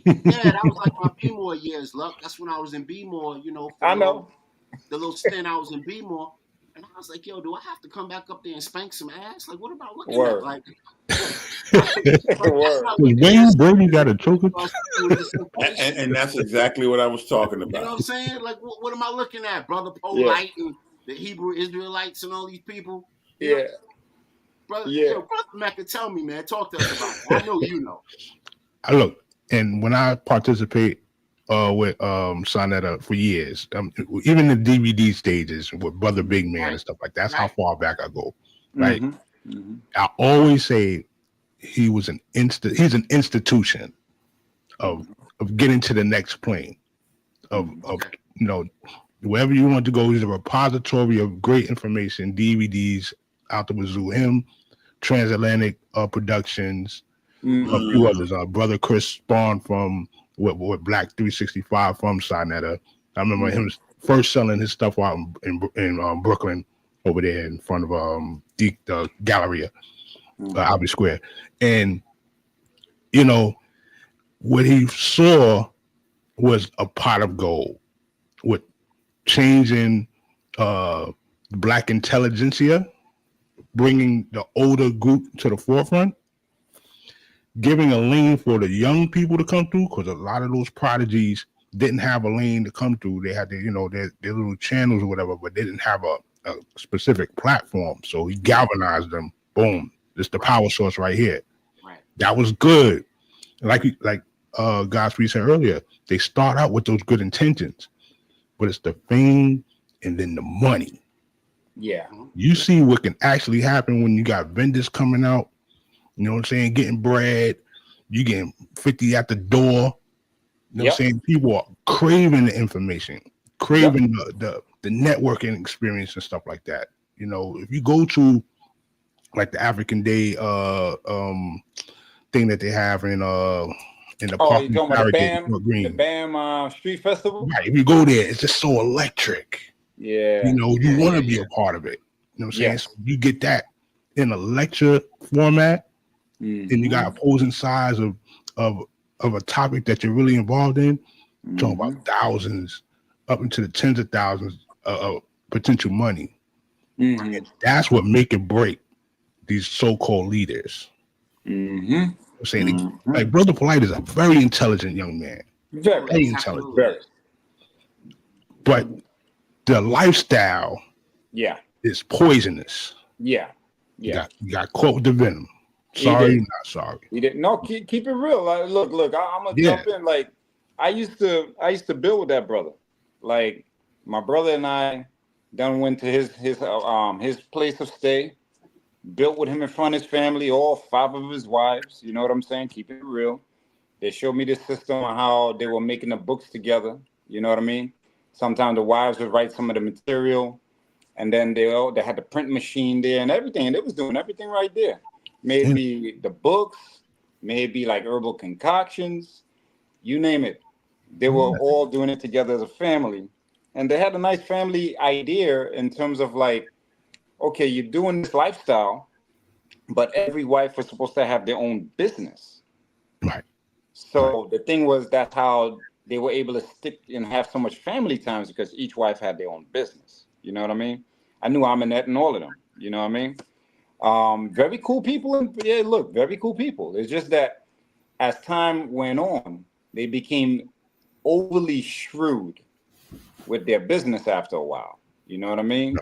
That was like my B-more years, Luck. That's when I was in B-more, I know. The little stint I was in B-more. And I was like, yo, do I have to come back up there and spank some ass? Like, what am I looking at? Like, Wayne Brady got a choker. And that's exactly what I was talking about. You know what I'm saying? Like, what am I looking at? Brother Polite and the Hebrew Israelites and all these people? Yeah. Brother Mecca, tell me, man. Talk to us about it. I know you know. I look, and when I participate with Sonetta for years, even the DVD stages with Brother Big Man and stuff like that, that's how far back I go. Right? I always say he's an institution of getting to the next plane of Wherever you want to go, he's a repository of great information, DVDs out the wazoo. Him, Transatlantic Productions, a few others. Brother Chris Spawn from with Black 365 from Sinetta. I remember him first selling his stuff out in Brooklyn over there in front of the Galleria, Albee Square. And, you know, what he saw was a pot of gold with changing Black intelligentsia, bringing the older group to the forefront, giving a lane for the young people to come through, because a lot of those prodigies didn't have a lane to come through. They had their, you know, their little channels or whatever, but they didn't have a specific platform. So he galvanized them. Boom. It's the power source right here. Right. That was good. Like Godspeed said earlier, they start out with those good intentions, but it's the fame and then the money. Yeah. You see what can actually happen when you got vendors coming out, you know what I'm saying, getting bread, you getting 50 at the door. You know what I'm saying? People are craving the information, craving the networking experience and stuff like that. You know, if you go to like the African Day thing that they have in the park, you talking about the BAM Street Festival? Right. If you go there, it's just so electric. Yeah. You know, you want to be a part of it. You know what I'm saying? So you get that in a lecture format, and you got opposing sides of a topic that you're really involved in. Talking about thousands, up into the tens of thousands of potential money. And that's what make and break these so-called leaders. I'm saying, like Brother Polite is a very intelligent young man. Very intelligent. Very. But the lifestyle is poisonous. Yeah. You got caught with the venom. Sorry, not sorry. He didn't. No, keep it real. Like, look, I'm gonna jump in. Like, I used to build with that brother. Like, my brother and I done went to his place of stay, built with him in front of his family, all 5 of his wives. You know what I'm saying? Keep it real. They showed me the system on how they were making the books together. You know what I mean? Sometimes the wives would write some of the material, and then they had the print machine there and everything. And they was doing everything right there. Maybe the books, maybe like herbal concoctions, you name it. They were all doing it together as a family. And they had a nice family idea in terms of like, okay, you're doing this lifestyle, but every wife was supposed to have their own business. Right. So the thing was, that's how they were able to stick and have so much family times, because each wife had their own business. You know what I mean? I knew Aminette and all of them. You know what I mean? Very cool people. And very cool people. It's just that as time went on, they became overly shrewd with their business after a while. You know what I mean?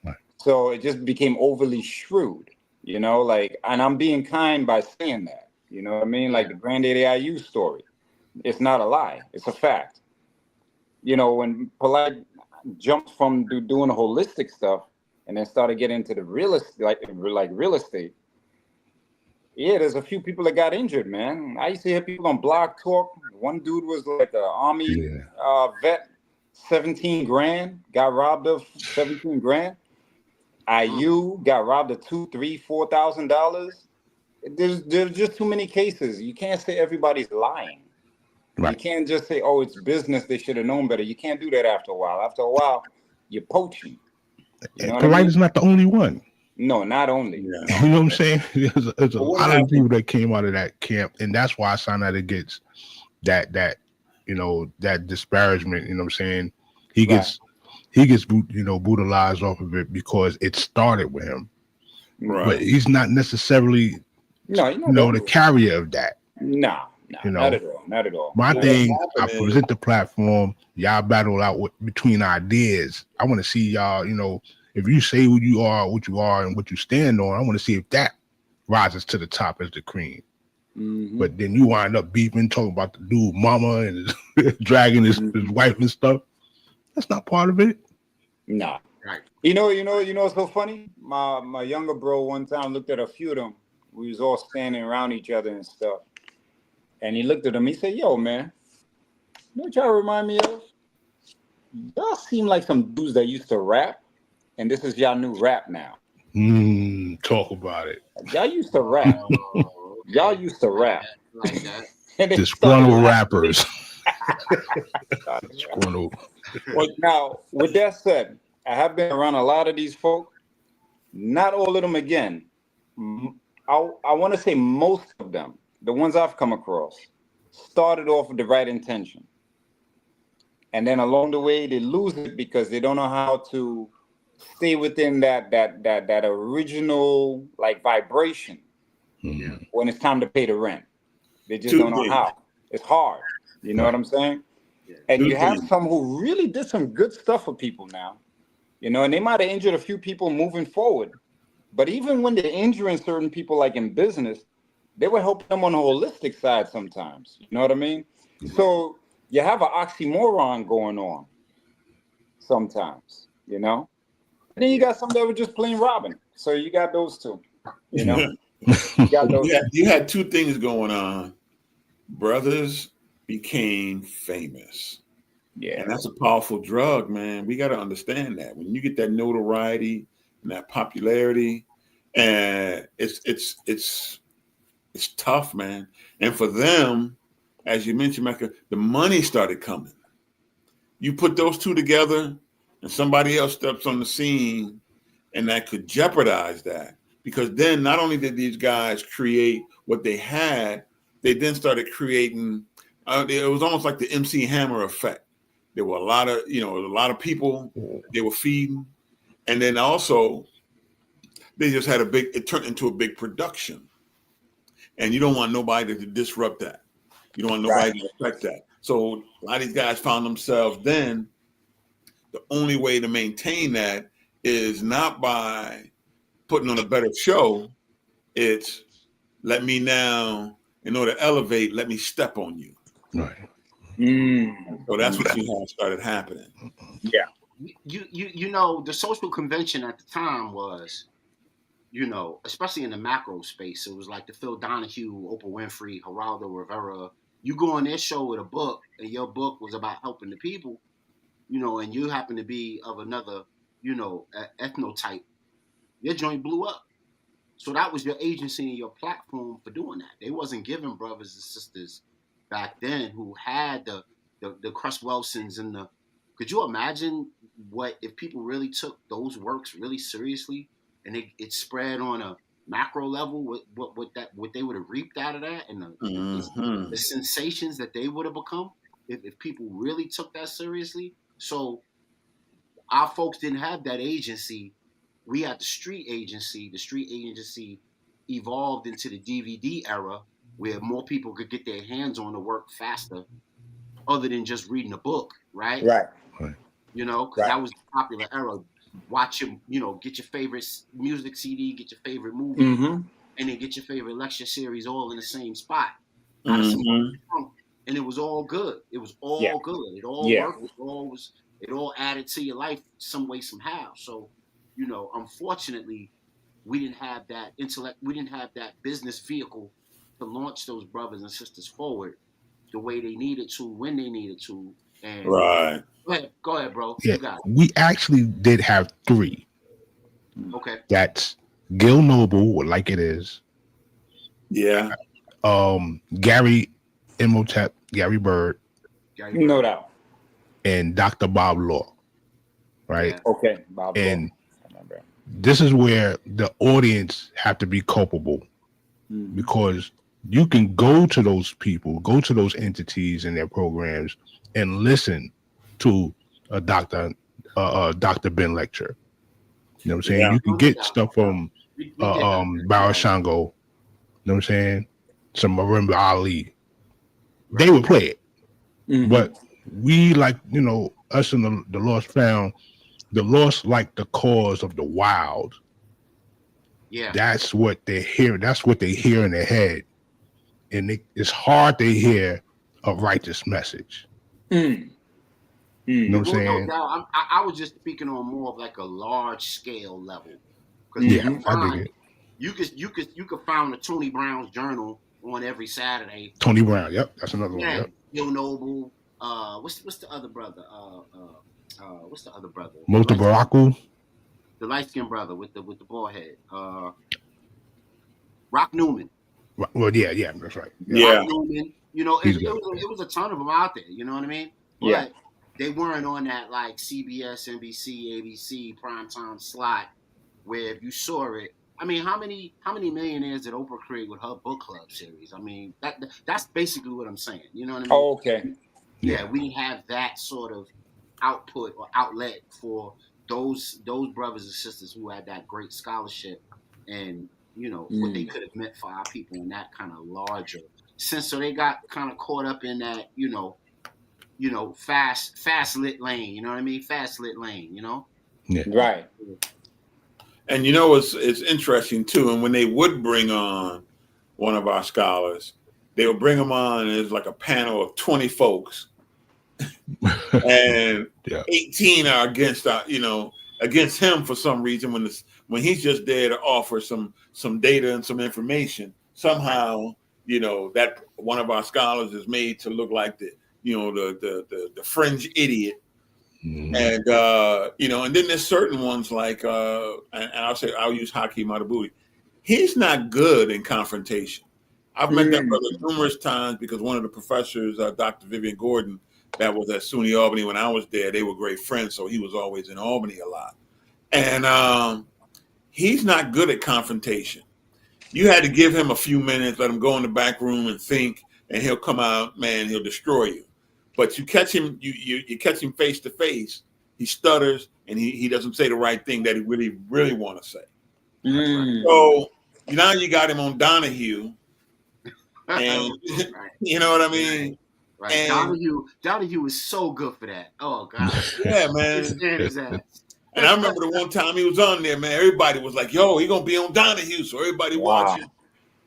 Right. So it just became overly shrewd, you know, like, and I'm being kind by saying that, you know what I mean? Like the Granddaddy IU story. It's not a lie. It's a fact. You know, when Polite jumped from doing the holistic stuff and then started getting into the real estate, like real estate, there's a few people that got injured, man. I used to hear people on Blog Talk. One dude was like an Army vet, 17 grand, got robbed of 17 grand. IU got robbed of $2,000, $3,000, $4,000. There's just too many cases. You can't say everybody's lying. Right. You can't just say, oh, it's business, they should have known better. You can't do that after a while. After a while, you're poaching. You know Polite is not the only one. No, not only. You know what I'm saying? There's a lot of people that came out of that camp, and that's why Sinetta gets that you know, that disparagement. You know what I'm saying? He gets brutalized off of it because it started with him. Right. But he's not necessarily the carrier of that. No, not at all. Not at all. My thing, I present the platform, y'all battle out between ideas. I want to see y'all, you know, if you say who you are, and what you stand on, I want to see if that rises to the top as the cream. But then you wind up beefing, talking about the dude mama and dragging his wife and stuff. That's not part of it. Nah. Right. You know what's so funny? My younger bro one time looked at a few of them. We was all standing around each other and stuff. And he looked at them, he said, yo, man, you know what y'all remind me of? y'all seem like some dudes that used to rap, and this is y'all new rap now. Talk about it. Y'all used to rap. Oh, Y'all okay. used to rap. Like that. And they started Disgruntled rapping. rappers. Disgruntled. Well, now, with that said, I have been around a lot of these folk. Not all of them again. I want to say most of them, the ones I've come across, started off with the right intention. And then along the way, they lose it because they don't know how to stay within that original like vibration when it's time to pay the rent. They just don't know how. It's hard. You know what I'm saying? Yeah. And you have some who really did some good stuff for people now, you know, and they might have injured a few people moving forward. But even when they're injuring certain people, like in business, they were helping them on the holistic side sometimes. You know what I mean? So you have an oxymoron going on sometimes, you know? And then you got some that were just plain robbing. So you got those two, you know? You had two things going on. Brothers became famous. Yeah. And that's a powerful drug, man. We got to understand that. When you get that notoriety and that popularity, and it's tough, man. And for them, as you mentioned, Mecca, the money started coming. You put those two together and somebody else steps on the scene, and that could jeopardize that. Because then not only did these guys create what they had, they then started creating, it was almost like the MC Hammer effect. There were a lot of people they were feeding. And then also, they just had it turned into a big production. And you don't want nobody to disrupt that. You don't want nobody to affect that. So a lot of these guys found themselves then, the only way to maintain that is not by putting on a better show. It's let me now, in order to elevate, let me step on you. Right. So that's what you had started happening. Yeah. You know, the social convention at the time was, you know, especially in the macro space, it was like the Phil Donahue, Oprah Winfrey, Geraldo Rivera. You go on their show with a book, and your book was about helping the people, you know, and you happen to be of another, you know, ethnotype. Your joint blew up. So that was your agency and your platform for doing that. They wasn't giving brothers and sisters back then who had the Crust Wilsons and the. Could you imagine what if people really took those works really seriously and it spread on a macro level? What they would have reaped out of that and the sensations that they would have become if people really took that seriously. So our folks didn't have that agency. We had the street agency. The street agency evolved into the DVD era where more people could get their hands on the work faster other than just reading a book, right? Right. You know, because that was the popular era. Watch your, you know, get your favorite music CD, get your favorite movie, and then get your favorite lecture series all in the same spot. And it was all good. It was all good. It all worked. It all added to your life some way, somehow. So, you know, unfortunately, we didn't have that intellect. We didn't have that business vehicle to launch those brothers and sisters forward the way they needed to, when they needed to. And go ahead, bro. Yeah, You got it. we actually did have three. Okay. That's Gil Noble, Like It Is. Yeah. Gary Imhotep, Gary Bird. No doubt. And Dr. Bob Law. Right? Yeah. Okay. Bob and Law. This is where the audience have to be culpable because you can go to those people, go to those entities and their programs and listen to a Dr. Ben lecture. You know what I'm saying? You can get stuff from Barra Shango, you know what I'm saying? Some Marimba Ali. They would play it. But we, like, you know, us and the Lost Found, the Lost like the cause of the wild. Yeah. That's what they hear. That's what they hear in their head. And it's hard to hear a righteous message. You know what I'm saying? No, I was just speaking on more of like a large scale level. Because I dig it. You could find a Tony Brown's journal on every Saturday. Tony Brown, yep, that's another one. Yep. Gil Noble. What's the other brother? what's the other brother? Motabaraku. The light skinned brother with the bald head. Rock Newman. Well, yeah, that's right. Rock Newman. You know, He's it good. was a ton of them out there. You know what I mean? Yeah. But they weren't on that like CBS, NBC, ABC primetime slot where if you saw it. I mean, how many millionaires did Oprah create with her book club series? I mean, that's basically what I'm saying. You know what I mean? Oh, okay. Yeah, we have that sort of output or outlet for those brothers and sisters who had that great scholarship and what they could have meant for our people in that kind of larger sense. So they got kind of caught up in that, fast lit lane. You know what I mean? Fast lit lane. Yeah. Right. And it's interesting too. And when they would bring on one of our scholars, they would bring them on as like a panel of 20 folks, and 18 are against him for some reason. When he's just there to offer some data and some information, somehow that one of our scholars is made to look like the fringe idiot. And and then there's certain ones like and I'll use Hakeem Madabuti. He's not good in confrontation. I've met that brother numerous times because one of the professors, Dr. Vivian Gordon, that was at SUNY Albany when I was there, they were great friends, so he was always in Albany a lot. And he's not good at confrontation. You had to give him a few minutes, let him go in the back room and think, and he'll come out, man, he'll destroy you. But you catch him, you catch him face to face, he stutters and he doesn't say the right thing that he really want to say. So now you got him on Donahue, and you know what I mean? Right. And Donahue is so good for that. Oh God. Yeah, man. And I remember the one time he was on there, man, everybody was like, yo, he gonna be on Donahue. So everybody watching.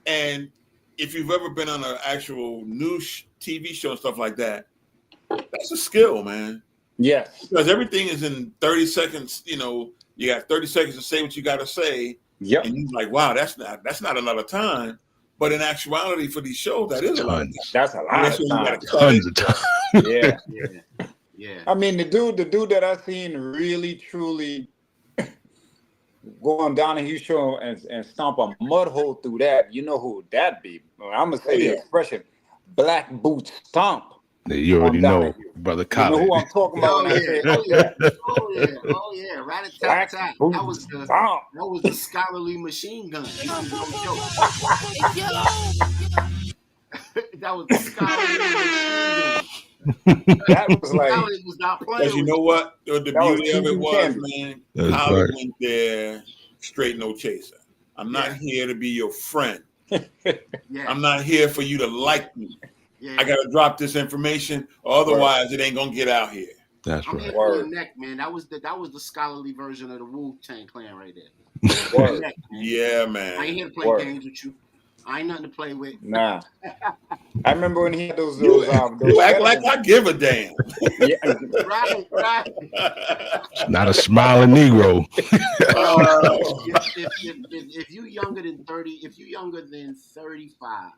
And if you've ever been on an actual news TV show and stuff like that, that's a skill, man. Yes. Because everything is in 30 seconds, you got 30 seconds to say what you got to say. Yep. And you're like, wow, that's not another time. But in actuality, for these shows, that is a lot. That's a lot of time. Tons of time. Yeah. I mean, the dude that I seen really, truly go on Donahue show and stomp a mud hole through that. You know who that be? I'm gonna say the expression, black boot stomp. You already know, Brother Colin. You know who I'm talking about when I say that? Oh yeah, rat-a-tat-tat. That was the scholarly machine gun. That was the scholarly machine gun. That was like, was not playing. Because you know what? The beauty of it was, man, Colin went there straight no chaser. I'm not here to be your friend. I'm not here for you to like me. I gotta drop this information, or otherwise it ain't gonna get out here. That's I'm right. here for your neck, man. That was the scholarly version of the Wu-Tang Clan right there. Neck, man. Yeah, man. I ain't here to play games with you. I ain't nothing to play with. Nah. I remember when he had those you act like I give a damn. Yeah. Right. Not a smiling Negro. If you younger than 30, if you younger than 35,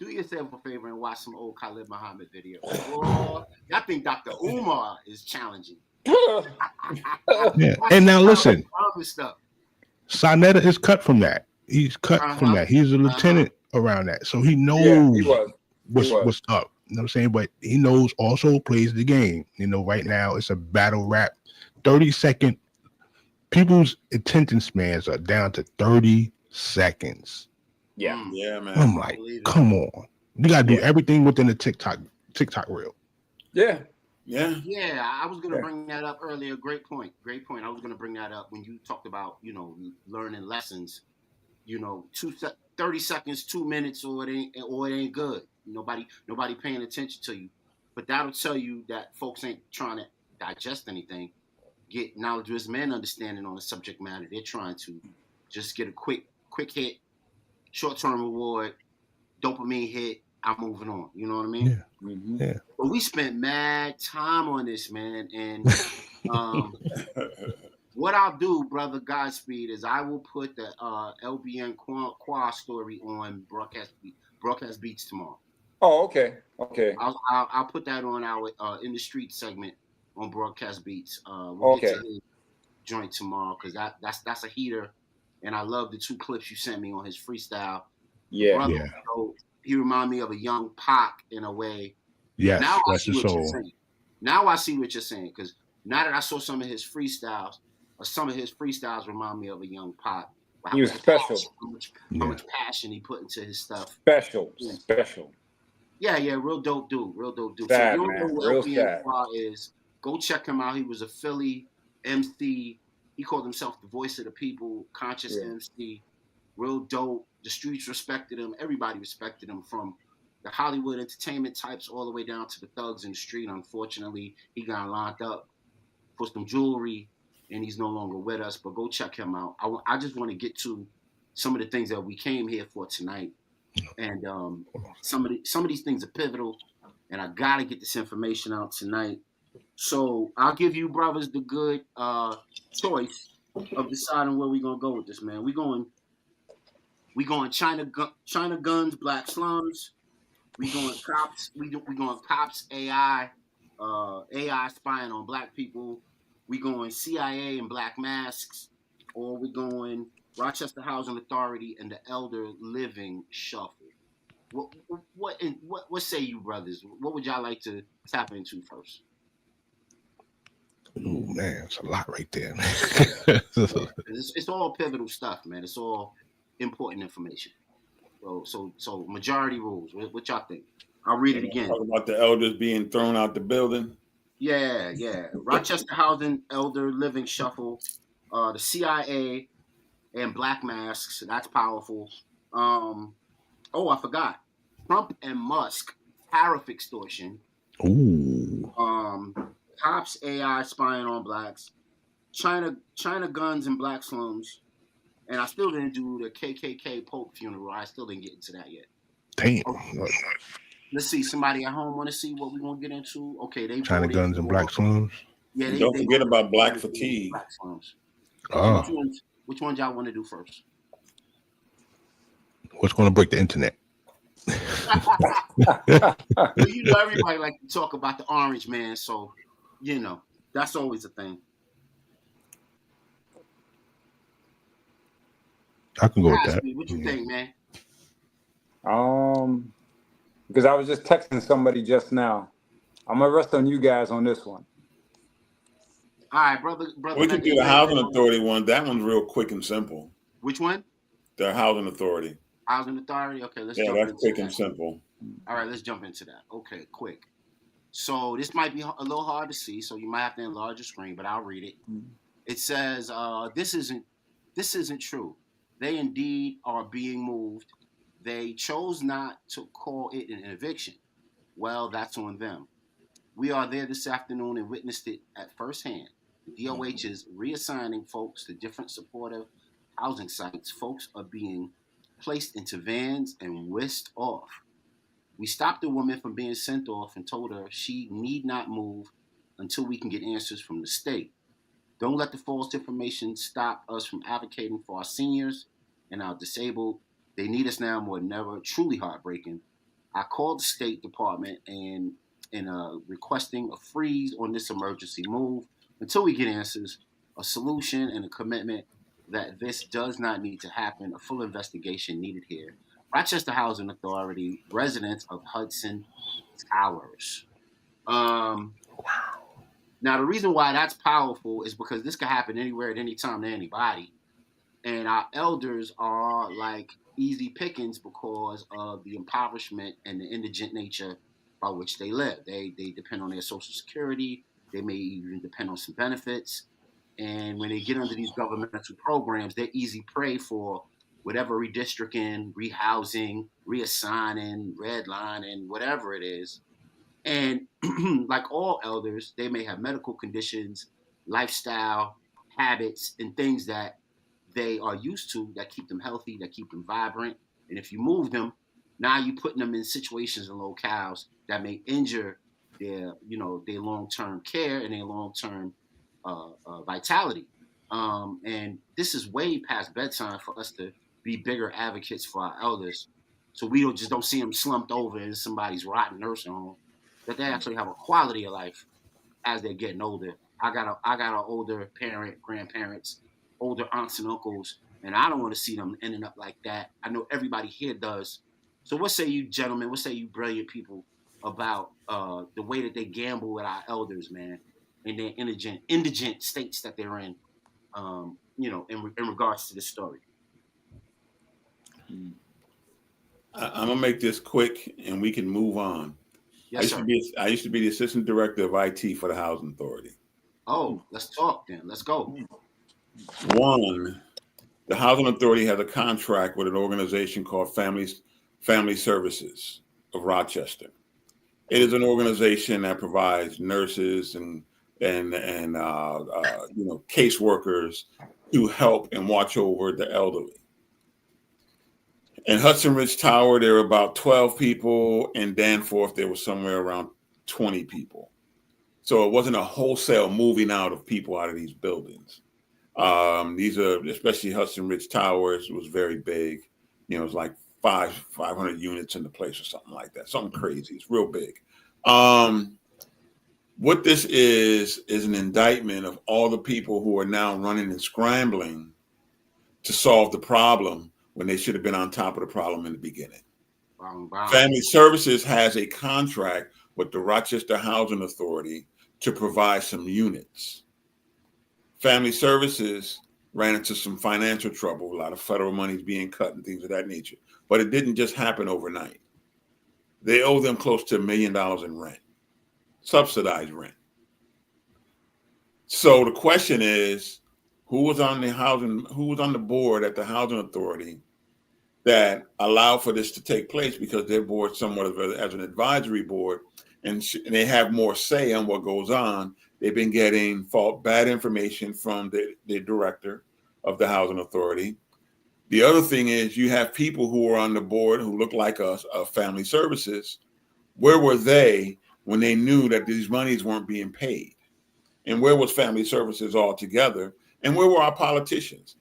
do yourself a favor and watch some old Khalid Muhammad videos. Oh, I think Dr. Umar is challenging. Yeah. And now listen, Sinetta is cut from that. He's cut from that. He's a lieutenant around that. So he knows what's up. You know what I'm saying? But he knows also plays the game. Right now it's a battle rap. 30-second. People's attention spans are down to 30 seconds. Yeah, man. I'm like, come on. You gotta do everything within the TikTok reel. Yeah. I was gonna bring that up earlier. Great point. I was gonna bring that up when you talked about learning lessons. 30 seconds, 2 minutes, or it ain't good. Nobody paying attention to you. But that'll tell you that folks ain't trying to digest anything, get knowledge man understanding on the subject matter. They're trying to just get a quick hit, short-term reward, dopamine hit. I'm moving on. You know what I mean? Yeah. Mm-hmm. Yeah. But we spent mad time on this, man, and what I'll do, brother Godspeed, is I will put the LBN Qua story on broadcast beats tomorrow. Oh, okay. I'll put that on our in the street segment on Broadcast Beats. We'll get to Okay. his joint tomorrow because that's a heater. And I love the 2 clips you sent me on his freestyle. The Yeah. brother, Yeah. he reminded me of a young Pac in a way. Yes, Now I that's see the what you're soul. saying. Now I see what you're saying because now that I saw some of his freestyles, or some of his freestyles remind me of a young Pac. He was special. How much passion he put into his stuff. Special. Yeah. Special. Yeah, real dope dude. Real dope dude. So if you Sad, don't know man. who Real LP sad. is, go check him out. He was a Philly MC. He called himself the voice of the people, conscious Yeah. MC. Real dope. The streets respected him. Everybody respected him, from the Hollywood entertainment types all the way down to the thugs in the street. Unfortunately, he got locked up for some jewelry, and he's no longer with us. But go check him out. I just want to get to some of the things that we came here for tonight, and some of these things are pivotal, and I gotta get this information out tonight. So I'll give you brothers the good choice of deciding where we're gonna go with this, man. We going China guns, black slums. We going cops. We going cops, AI spying on black people. We going CIA and black masks, or we going Rochester Housing Authority and the Elder Living Shuffle. What say you, brothers? What would y'all like to tap into first? Oh man, it's a lot right there. It's all pivotal stuff, man. It's all important information. So majority rules. What y'all think? I'll read it again. Talk about the elders being thrown out the building. Yeah. Rochester Housing Elder Living Shuffle, the CIA and black masks. That's powerful. I forgot. Trump and Musk tariff extortion. Ooh. Cops AI spying on blacks. China guns and black slums. And I still didn't do the KKK Pope funeral. I still didn't get into that yet. Damn. Okay. Let's see. Somebody at home want to see what we're gonna get into? Okay, they China guns and black slums. Yeah, don't forget about black fatigue. Black slums. Oh. Which ones y'all want to do first? What's going to break the internet? Everybody like to talk about the orange man, so that's always a thing. I can go with that. What you think, man? Because I was just texting somebody just now. I'm gonna rest on you guys on this one. All right, brother. We can do the housing authority one. That one's real quick and simple. Which one? The housing authority. Housing authority. Okay, let's. Yeah, that's quick and simple. All right, let's jump into that. Okay, quick. So this might be a little hard to see, so you might have to enlarge your screen, but I'll read it. It says, "This isn't true. They indeed are being moved. They chose not to call it an eviction. Well, that's on them. We are there this afternoon and witnessed it at firsthand. The DOH is reassigning folks to different supportive housing sites. Folks are being placed into vans and whisked off. We stopped the woman from being sent off and told her she need not move until we can get answers from the state. Don't let the false information stop us from advocating for our seniors and our disabled. They need us now more than ever." Truly heartbreaking. I called the State Department and requesting a freeze on this emergency move until we get answers, a solution, and a commitment that this does not need to happen. A full investigation needed here. Rochester Housing Authority, residents of Hudson Towers. Now, the reason why that's powerful is because this could happen anywhere at any time to anybody. And our elders are like easy pickings because of the impoverishment and the indigent nature by which they live. They depend on their Social Security. They may even depend on some benefits. And when they get under these governmental programs, they're easy prey for whatever redistricting, rehousing, reassigning, redlining, whatever it is. And like all elders, they may have medical conditions, lifestyle, habits, and things that they are used to that keep them healthy, that keep them vibrant. And if you move them, now you're putting them in situations and locales that may injure their long-term care and their long-term vitality. And this is way past bedtime for us to be bigger advocates for our elders, so we don't see them slumped over in somebody's rotten nursing home, that they actually have a quality of life as they're getting older. I got an older parent, grandparents, older aunts and uncles, and I don't want to see them ending up like that. I know everybody here does. So what say you, gentlemen? What say you, brilliant people, about the way that they gamble with our elders, man, in their indigent states that they're in? In regards to this story. I'm gonna make this quick, and we can move on. Yes, sir. I used to be the assistant director of IT for the Housing Authority. Oh, let's talk then. Let's go. One, the Housing Authority has a contract with an organization called Family Services of Rochester. It is an organization that provides nurses and caseworkers to help and watch over the elderly. In Hudson Ridge Tower, there were about 12 people. In Danforth, there was somewhere around 20 people. So it wasn't a wholesale moving out of people out of these buildings. These are, especially Hudson Ridge Towers, was very big. It was like 500 units in the place or something like that. Something crazy. It's real big. What this is an indictment of all the people who are now running and scrambling to solve the problem when they should have been on top of the problem in the beginning. Wow. Family Services has a contract with the Rochester Housing Authority to provide some units. Family Services ran into some financial trouble, a lot of federal money being cut and things of that nature. But it didn't just happen overnight. They owe them close to $1 million in rent, subsidized rent. So the question is, who was on the board at the Housing Authority that allowed for this to take place? Because their board somewhat as an advisory board, and they have more say on what goes on. They've been getting bad information from the director of the Housing Authority. The other thing is you have people who are on the board who look like us of Family Services. Where were they when they knew that these monies weren't being paid? And where was Family Services altogether? And where were our politicians?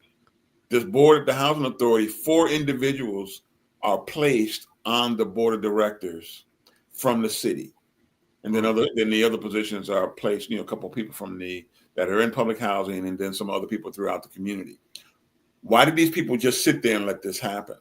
This board at the Housing Authority, 4 individuals are placed on the board of directors from the city. And then the other positions are placed, a couple of people that are in public housing, and then some other people throughout the community. Why did these people just sit there and let this happen?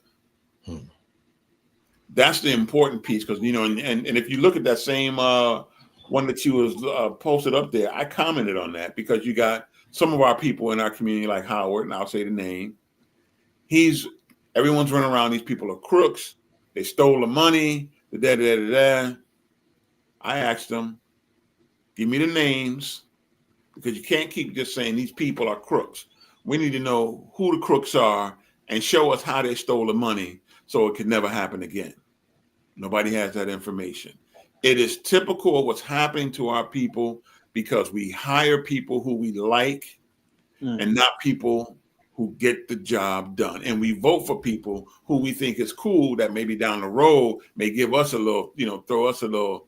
That's the important piece, because, and if you look at that same one that you was posted up there, I commented on that because you got some of our people in our community like Howard, and I'll say the name. Everyone's running around. These people are crooks. They stole the money. I asked them, give me the names, because you can't keep just saying these people are crooks. We need to know who the crooks are and show us how they stole the money so it could never happen again. Nobody has that information. It is typical of what's happening to our people because we hire people who we like and not people who get the job done. And we vote for people who we think is cool that maybe down the road may give us a little, throw us a little,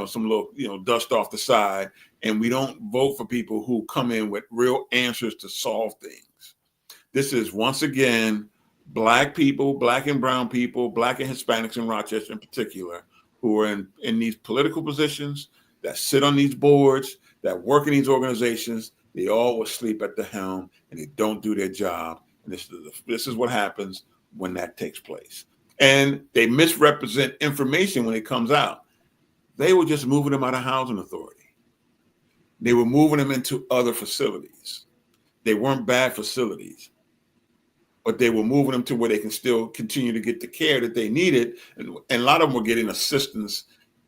some little, dust off the side. And we don't vote for people who come in with real answers to solve things. This is, once again, Black people, Black and brown people, Black and Hispanics in Rochester in particular, who are in these political positions, that sit on these boards, that work in these organizations. They all will sleep at the helm and they don't do their job. And this is what happens when that takes place. And they misrepresent information when it comes out. They were just moving them out of Housing Authority. They were moving them into other facilities. They weren't bad facilities, but they were moving them to where they can still continue to get the care that they needed. And a lot of them were getting assistance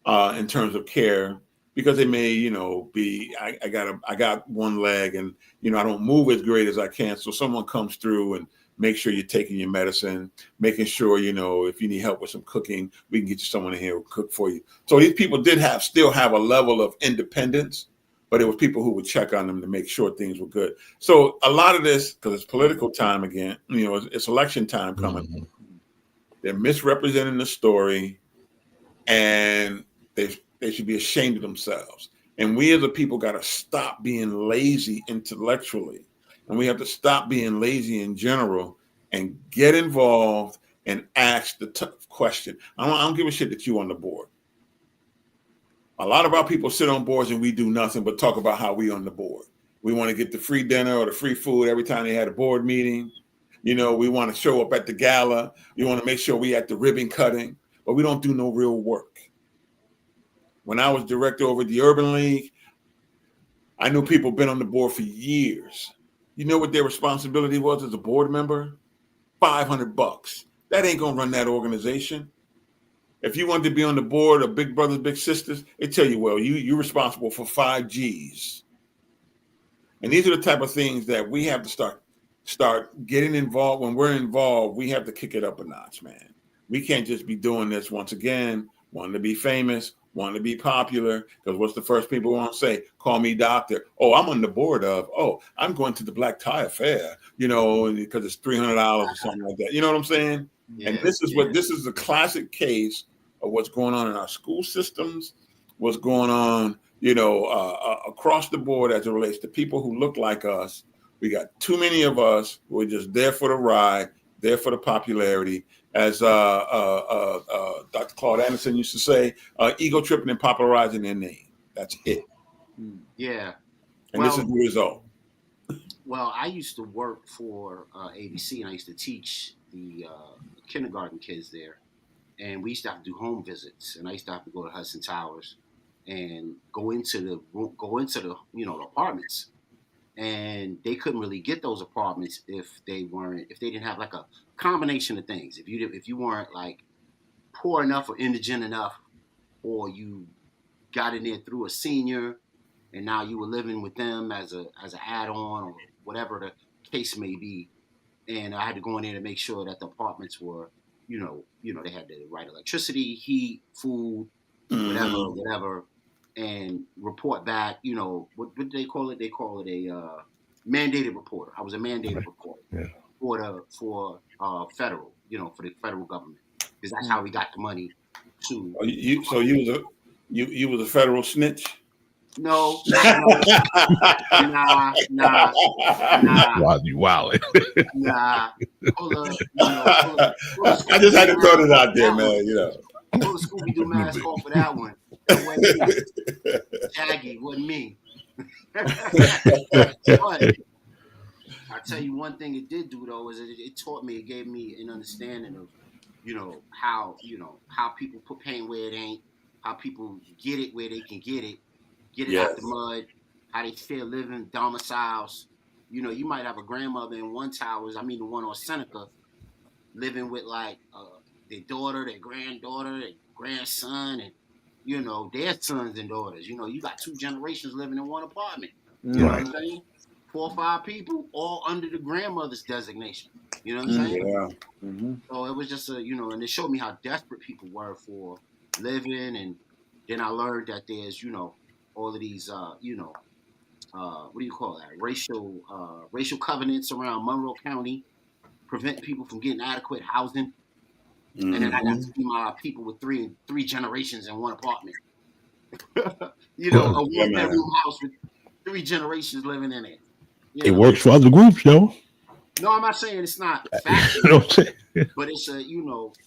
in terms of care, because they may, be, I got one leg and, I don't move as great as I can. So someone comes through and make sure you're taking your medicine, making sure, if you need help with some cooking, we can get you someone in here who will cook for you. So these people still have a level of independence, but it was people who would check on them to make sure things were good. So a lot of this, because it's political time again, it's election time coming. Mm-hmm. They're misrepresenting the story, and they should be ashamed of themselves. And we as a people got to stop being lazy intellectually. And we have to stop being lazy in general and get involved and ask the tough question. I don't give a shit that you on the board. A lot of our people sit on boards and we do nothing but talk about how we on the board. We want to get the free dinner or the free food every time they had a board meeting. You know, we want to show up at the gala. We want to make sure we at the ribbon cutting, but we don't do no real work. When I was director over the Urban League, I knew people been on the board for years. You know what their responsibility was as a board member? $500. That ain't gonna run that organization. If you want to be on the board of Big Brothers Big Sisters, they tell you, well, you're responsible for 5 G's. And these are the type of things that we have to start getting involved. When we're involved, we have to kick it up a notch, man. We can't just be doing this once again, wanting to be famous, wanting to be popular. Because what's the first people want to say? Call me doctor. Oh, I'm on the board of. Oh, I'm going to the Black Tie Affair. You know, because it's $300 or something like that. You know what I'm saying? Yeah, and this is a classic case of what's going on in our school systems, what's going on, you know, across the board as it relates to people who look like us. We got too many of us who are just there for the ride, there for the popularity. As Dr. Claude Anderson used to say, ego tripping and popularizing their name. That's it. Yeah. And this is the result. Well, I used to work for ABC, and I used to teach the kindergarten kids there. And we used to have to do home visits, and I used to have to go to Hudson Towers and go into the you know, the apartments, and they couldn't really get those apartments if they didn't have like a combination of things. If you weren't like poor enough or indigent enough, or you got in there through a senior, and now you were living with them as an add-on or whatever the case may be, and I had to go in there to make sure that the apartments were, you know, they had the right electricity, heat, food, whatever, and report back. You know, what do they call it? They call it a mandated reporter. I was a mandated reporter for federal, you know, for the federal government, because that's how we got the money to. So you was a federal snitch? No. Nah. Wow, you wildin'. Nah. I just had to throw this out there, man. You know. Pull the Scooby-Doo mask off for that one. That wasn't me. Shaggy wasn't me. But I tell you one thing it did do though is it taught me, it gave me an understanding of, you know, how people put pain where it ain't, how people get it where they can get it out the mud, how they feel living domiciles. You know, you might have a grandmother in one towers, I mean the one on Seneca, living with like their daughter, their granddaughter, their grandson, and you know, their sons and daughters. You know, you got 2 generations living in one apartment. You know what I'm saying? 4 or 5 people, all under the grandmother's designation. You know what I'm saying? Yeah. Mm-hmm. So it was just you know, and it showed me how desperate people were for living, and then I learned that there's, you know, all of these, you know, what do you call that? Racial covenants around Monroe County, preventing people from getting adequate housing. Mm-hmm. And then I got to see my people with three generations in one apartment. You know, a 1-bedroom house with 3 generations living in it. It works for other groups, though. No, I'm not saying it's not factual, but it's a you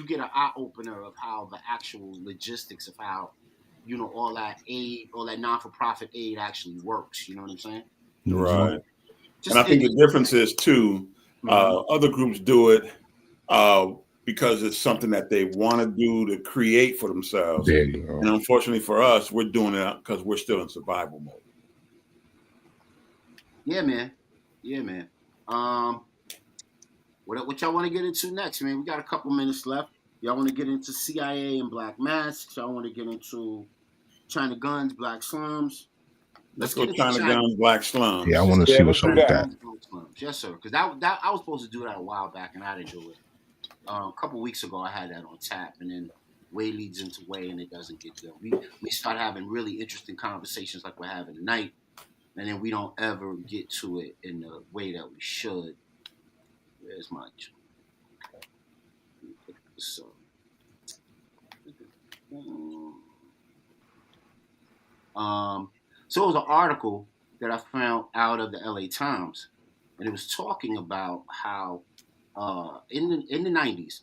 get an eye opener of how the actual logistics of how, you know, all that aid, all that non-for-profit aid actually works. You know what I'm saying? Right. And I think the difference is too, other groups do it because it's something that they want to do to create for themselves. There you go. And unfortunately for us, we're doing it because we're still in survival mode. Yeah, man. What y'all want to get into next, man? We got a couple minutes left. Y'all want to get into CIA and Black Masks? Y'all want to get into China Guns, Black Slums? Let's go China Guns, Black Slums. Yeah, I want to see what's up with that. Yes, sir. Because that I was supposed to do that a while back, and I didn't do it. A couple weeks ago, I had that on tap, and then way leads into way, and it doesn't get done. We start having really interesting conversations like we're having tonight, and then we don't ever get to it in the way that we should. Where's my so so it was an article that I found out of the LA Times, and it was talking about how in the 90s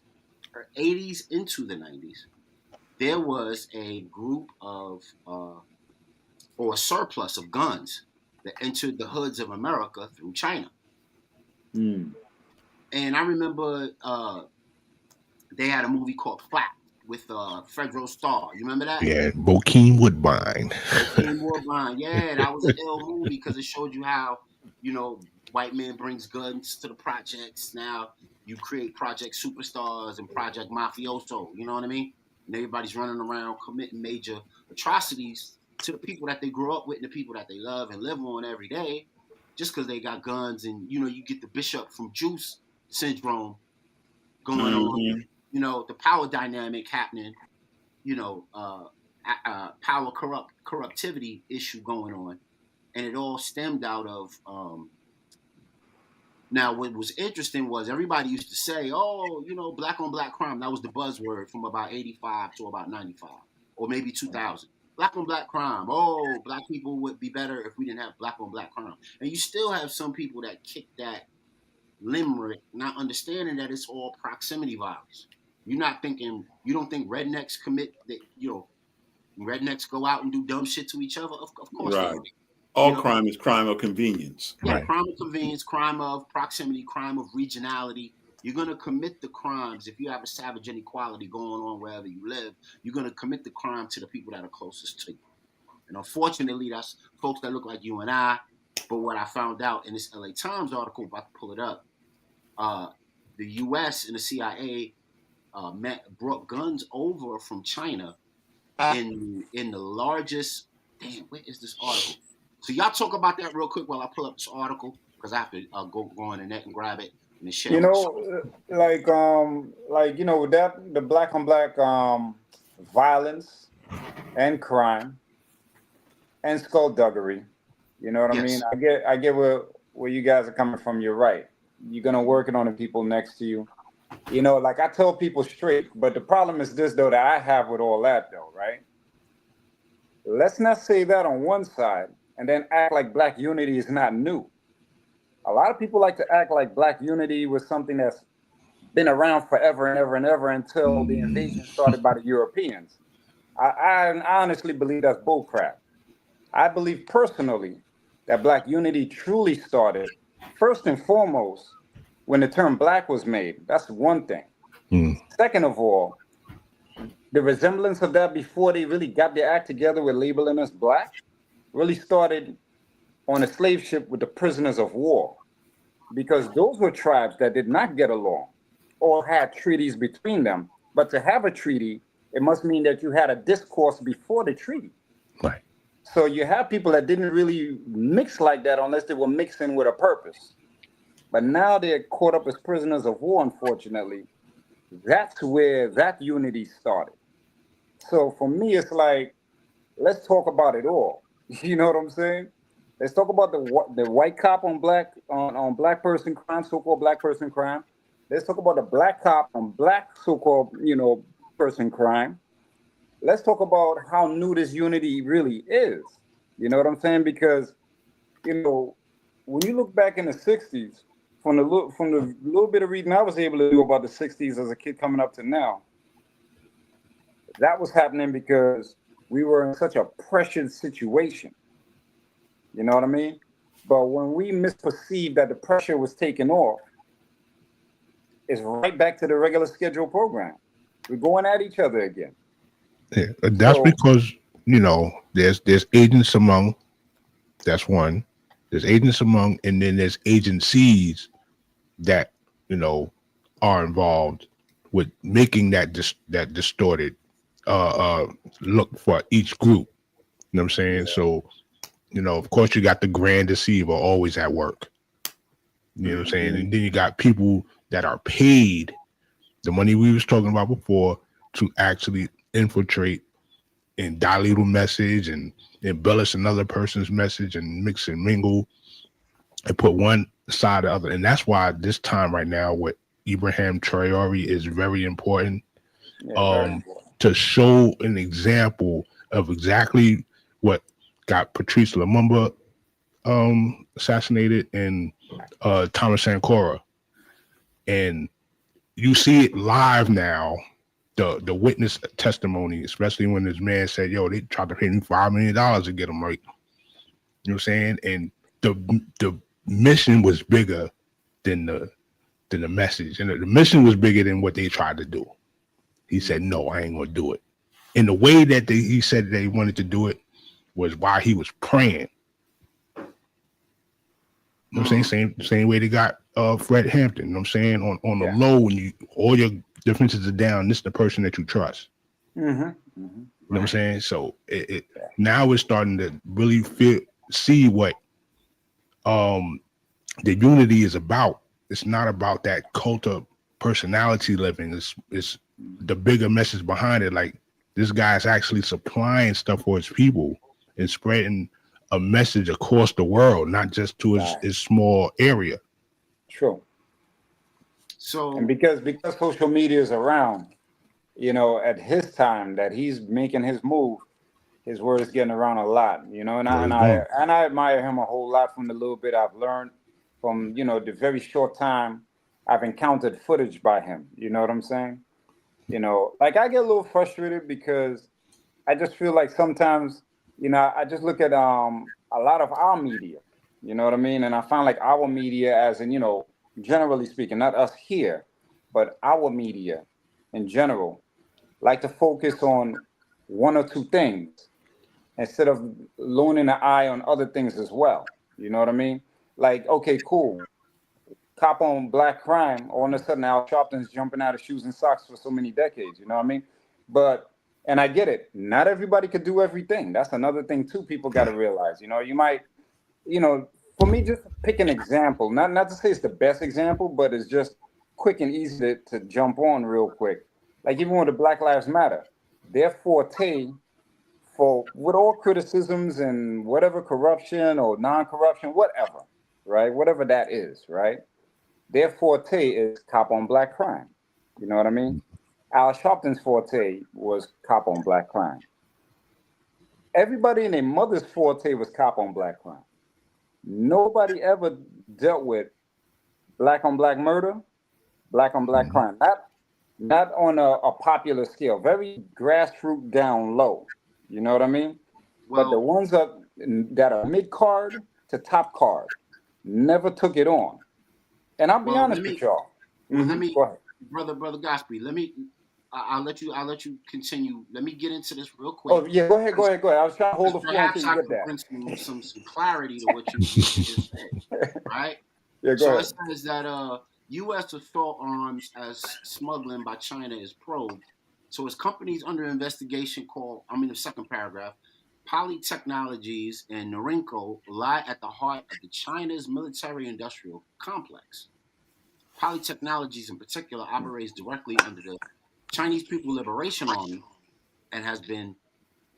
or 80s into the 90s, there was a group of or a surplus of guns that entered the hoods of America through China. Mm. And I remember they had a movie called Flap with Fredro Starr. You remember that? Yeah, Bokeem Woodbine. Bokeem Woodbine. Yeah, that was an ill movie because it showed you how, white man brings guns to the projects. Now you create Project Superstars and Project Mafioso. You know what I mean? And everybody's running around committing major atrocities to the people that they grew up with and the people that they love and live on every day, just because they got guns. And you get the Bishop from Juice syndrome going on. The power dynamic happening. Power corruptivity issue going on, and it all stemmed out of. Now, what was interesting was everybody used to say, "Oh, black on black crime." That was the buzzword from about 85 to about 95, or maybe 2000. Black on black crime. Oh, black people would be better if we didn't have black on black crime. And you still have some people that kick that limerick, not understanding that it's all proximity violence. You don't think rednecks commit that, rednecks go out and do dumb shit to each other? Of course they Right. do. All crime is crime of convenience. Yeah, Right. crime of convenience, crime of proximity, crime of regionality. You're going to commit the crimes if you have a savage inequality going on wherever you live. You're going to commit the crime to the people that are closest to you. And unfortunately, that's folks that look like you and I. But what I found out in this LA Times article, if I can pull it up, the U.S. and the CIA brought guns over from China in the largest. Damn, where is this article? So y'all talk about that real quick while I pull up this article because I have to go on the net and grab it and then share. With that, the black on black violence and crime and skullduggery. You know what I mean? I get where you guys are coming from. You're right. You're gonna work it on the people next to you. Like I tell people straight, but the problem is this though that I have with all that though, right? Let's not say that on one side and then act like black unity is not new. A lot of people like to act like black unity was something that's been around forever and ever and ever until the invasion started by the Europeans. I honestly believe that's bullcrap. I believe personally that black unity truly started first and foremost when the term black was made. That's one thing. Second of all, the resemblance of that before they really got their act together with labeling us black really started on a slave ship with the prisoners of war, because those were tribes that did not get along or had treaties between them. But to have a treaty, it must mean that you had a discourse before the treaty. Right. So you have people that didn't really mix like that unless they were mixing with a purpose. But now they're caught up as prisoners of war, unfortunately. That's where that unity started. So for me, it's like, let's talk about it all. You know what I'm saying? Let's talk about the white cop on black person crime, so-called black person crime. Let's talk about the black cop on black so-called, person crime. Let's talk about how new this unity really is. You know what I'm saying? Because, when you look back in the 60s, from the little bit of reading I was able to do about the 60s as a kid coming up to now, that was happening because we were in such a pressured situation. You know what I mean? But when we misperceived that the pressure was taken off, it's right back to the regular schedule program. We're going at each other again. Yeah, that's because there's agents among. That's one. There's agents among, and then there's agencies that are involved with making that distorted look for each group. You know what I'm saying? Yeah. So, of course, you got the grand deceiver always at work. You know what I'm saying? And then you got people that are paid the money we was talking about before to actually infiltrate and dilute a message and embellish another person's message and mix and mingle and put one side or the other. And that's why this time right now with Ibrahim Traore is very important, to show an example of exactly what got Patrice Lumumba assassinated and Thomas Sankara. And you see it live now the witness testimony, especially when this man said, "Yo, they tried to pay me $5 million to get him right." You know what I'm saying? And the mission was bigger than the message, and the mission was bigger than what they tried to do. He said, "No, I ain't gonna do it." And the way that he said they wanted to do it was while he was praying. You know what I'm saying? Same way they got Fred Hampton. You know what I'm saying? On the low, when all your defenses are down, this is the person that you trust. You know what I'm saying? So it now we're starting to really see what the unity is about. It's not about that cult of personality living. It's the bigger message behind it. Like, this guy's actually supplying stuff for his people and spreading a message across the world, not just to his small area. True. So, and because social media is around, you know, at his time that he's making his move, his word is getting around a lot, you know, and I admire him a whole lot from the little bit I've learned from, you know, the very short time I've encountered footage by him. You know what I'm saying? You know, like, I get a little frustrated because I just feel like sometimes, you know, I just look at a lot of our media, you know what I mean? And I find like our media, as in, you know, generally speaking, not us here, but our media in general, like to focus on one or two things instead of loaning an eye on other things as well. You know what I mean? Like, okay, cool. Cop on black crime, all of a sudden Al Sharpton's jumping out of shoes and socks for so many decades, you know what I mean? But, and I get it, not everybody could do everything. That's another thing too people got to realize. You know, you might, you know, for me, just pick an example, not to say it's the best example, but it's just quick and easy to jump on real quick. Like, even with the Black Lives Matter, their forte, for with all criticisms and whatever corruption or non-corruption, whatever, right? Whatever that is, right? Their forte is cop on black crime. You know what I mean? Al Sharpton's forte was cop on black crime. Everybody and their mother's forte was cop on black crime. Nobody ever dealt with black on black murder, black on black crime. Not on a popular scale, very grassroots down low. You know what I mean? But the ones that are mid card to top card never took it on. And I'll be honest with y'all. Let me, go ahead. brother Gospel. I'll let you continue. Let me get into this real quick. Oh yeah, go ahead. I was trying to hold the floor perhaps until I you can get bring that. some clarity to what you just said. Right? Yeah, go so ahead. It says that U.S. assault arms as smuggling by China is probed. So its companies under investigation called, I'm in the second paragraph, Polytechnologies and Norinco lie at the heart of the China's military-industrial complex. Polytechnologies in particular operates directly under the Chinese People Liberation Army and has been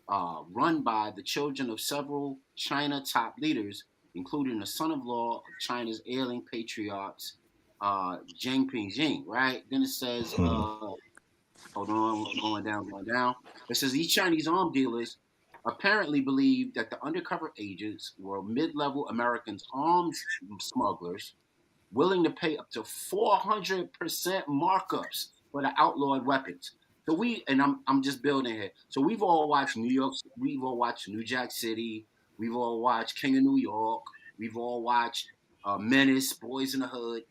run by the children of several China top leaders, including the son-in-law of China's ailing patriots, Jiang Pingjing, right? Then it says, hold on, going down. It says these Chinese arm dealers apparently believe that the undercover agents were mid-level Americans arms smugglers willing to pay up to 400% markups for the outlawed weapons. So I'm just building here. So we've all watched New York, we've all watched New Jack City, we've all watched King of New York, we've all watched Menace, Boys in the Hood,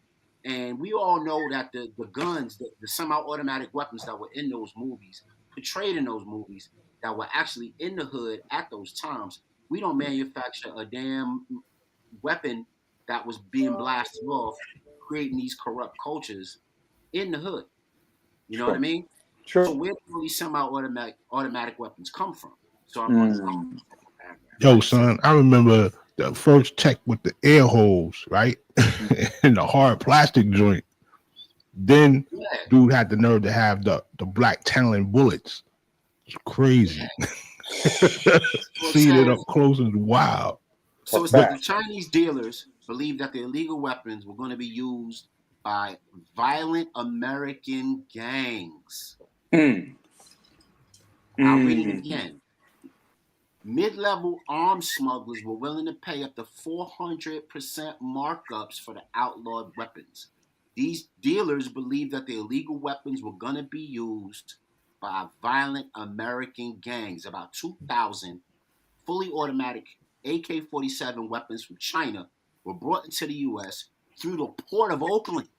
and we all know that the guns, the semi-automatic weapons that were in those movies, portrayed in those movies, that were actually in the hood at those times, we don't manufacture a damn weapon that was being blasted off, creating these corrupt cultures in the hood. You know what I mean? Sure. So where do these semi-automatic weapons come from? So I'm going to Yo, son, I remember the first tech with the air holes, right? And the hard plastic joint. Then dude had the nerve to have the black Talon bullets. It's crazy. Seeing it up close is wild. So it's the Chinese dealers believe that the illegal weapons were going to be used by violent American gangs. I'll read it again. Mid-level arms smugglers were willing to pay up to 400% markups for the outlawed weapons. These dealers believe that the illegal weapons were going to be used by violent American gangs. About 2,000 fully automatic AK-47 weapons from China were brought into the U.S. through the port of Oakland.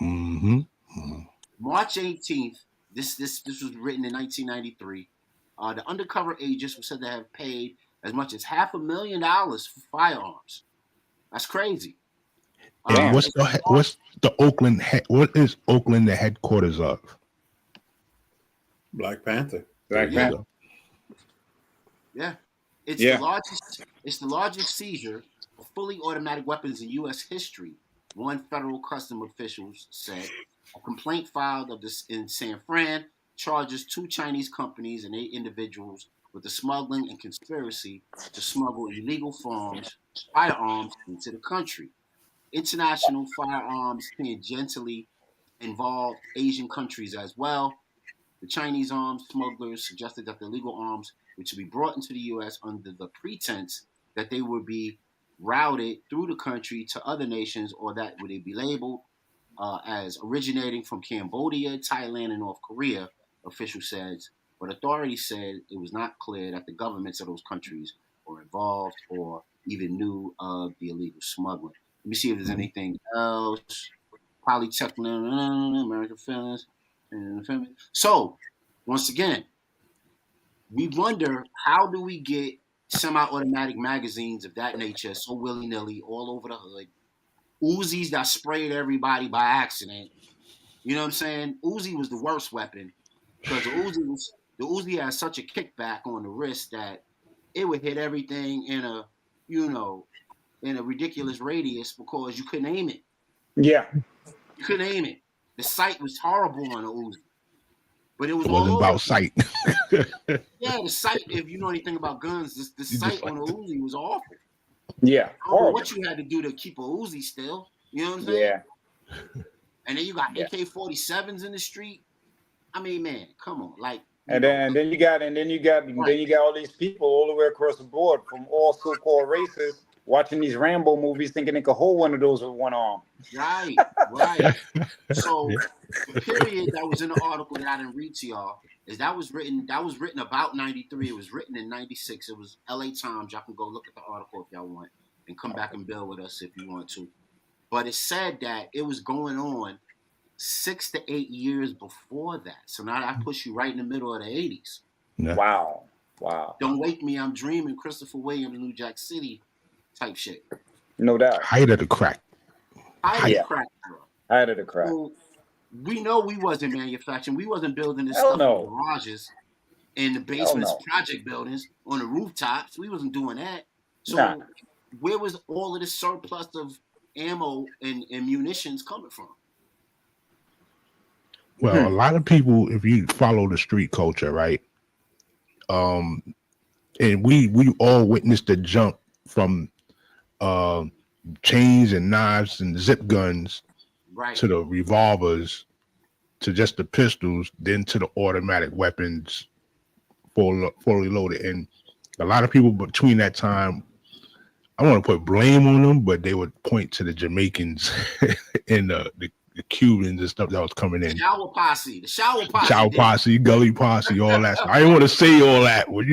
Mm-hmm. March 18th, this was written in 1993. The undercover agents were said to have paid as much as $500,000 for firearms. That's crazy. And what's the Oakland? What is Oakland the headquarters of? Black Panther. Black Panther. Yeah, it's the largest. It's the largest seizure of fully automatic weapons in U.S. history. One federal custom officials said. A complaint filed in San Fran charges 2 Chinese companies and 8 individuals with the smuggling and conspiracy to smuggle illegal firearms into the country. International firearms tangentially involved Asian countries as well. The Chinese arms smugglers suggested that the illegal arms were to be brought into the U.S. under the pretense that they would be routed through the country to other nations, or that would they be labeled as originating from Cambodia, Thailand, and North Korea, official says. But authorities said it was not clear that the governments of those countries were involved or even knew of the illegal smuggling. Let me see if there's anything else. Polytechnic, American feelings. So, once again, we wonder, how do we get semi-automatic magazines of that nature so willy-nilly all over the hood? Uzis that sprayed everybody by accident. You know what I'm saying? Uzi was the worst weapon because the Uzi had such a kickback on the wrist that it would hit everything in a ridiculous radius because you couldn't aim it. Yeah. You couldn't aim it. The sight was horrible on the Uzi. But it wasn't about sight. Yeah, the sight, if you know anything about guns, the sight on the Uzi was awful. Yeah. I don't know what you had to do to keep a Uzi still. You know what I'm saying? Yeah. And then you got AK-47s in the street. I mean, man, come on. Like, and then you got all these people all the way across the board from all so-called races watching these Rambo movies thinking they could hold one of those with one arm. Right. So the period that was in the article that I didn't read to y'all is that was written about 93. It was written in 96. It was LA Times. Y'all can go look at the article if y'all want and come back and build with us if you want to. But it said that it was going on 6 to 8 years before that. So now that puts you right in the middle of the 80s. Yeah. Wow. Don't Wake Me, I'm Dreaming, Christopher Williams, New Jack City type shit. No doubt. Height of the crack. Height of the crack. So we know we wasn't manufacturing. We wasn't building this Hell stuff no. in garages, in the basements, project buildings, on the rooftops. We wasn't doing that. So where was all of this surplus of ammo and munitions coming from? Well, a lot of people, if you follow the street culture, right? And we all witnessed the jump from chains and knives and zip guns to the revolvers to just the pistols, then to the automatic weapons, fully loaded. And a lot of people between that time, I don't want to put blame on them, but they would point to the Jamaicans and the Cubans and stuff that was coming in. The shower posse, gully posse, all that stuff. I didn't want to say all that, but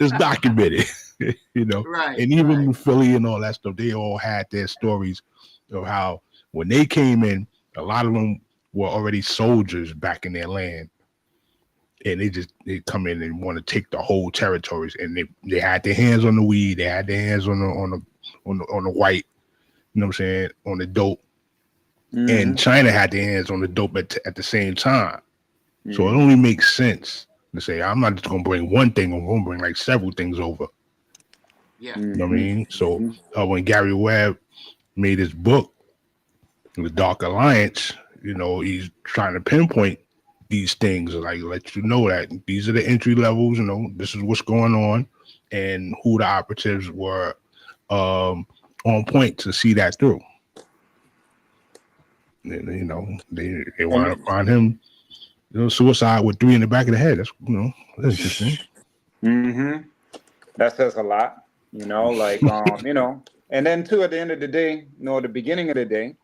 it's documented. And even Philly and all that stuff, they all had their stories of how when they came in, a lot of them were already soldiers back in their land, and they come in and want to take the whole territories, and they had their hands on the weed, they had their hands on the white, you know what I'm saying, on the dope. Mm-hmm. And China had their hands on the dope at the same time. Mm-hmm. So it only makes sense to say, I'm not just going to bring one thing, I'm going to bring like several things over. Yeah. You know what I mean? So when Gary Webb made his book, The Dark Alliance, he's trying to pinpoint these things, like let you know that these are the entry levels, this is what's going on, and who the operatives were on point to see that through. And, they want to find him, suicide with 3 in the back of the head. That's that's interesting. Mm-hmm. That says a lot, and then too, at the end of the day, at the beginning of the day,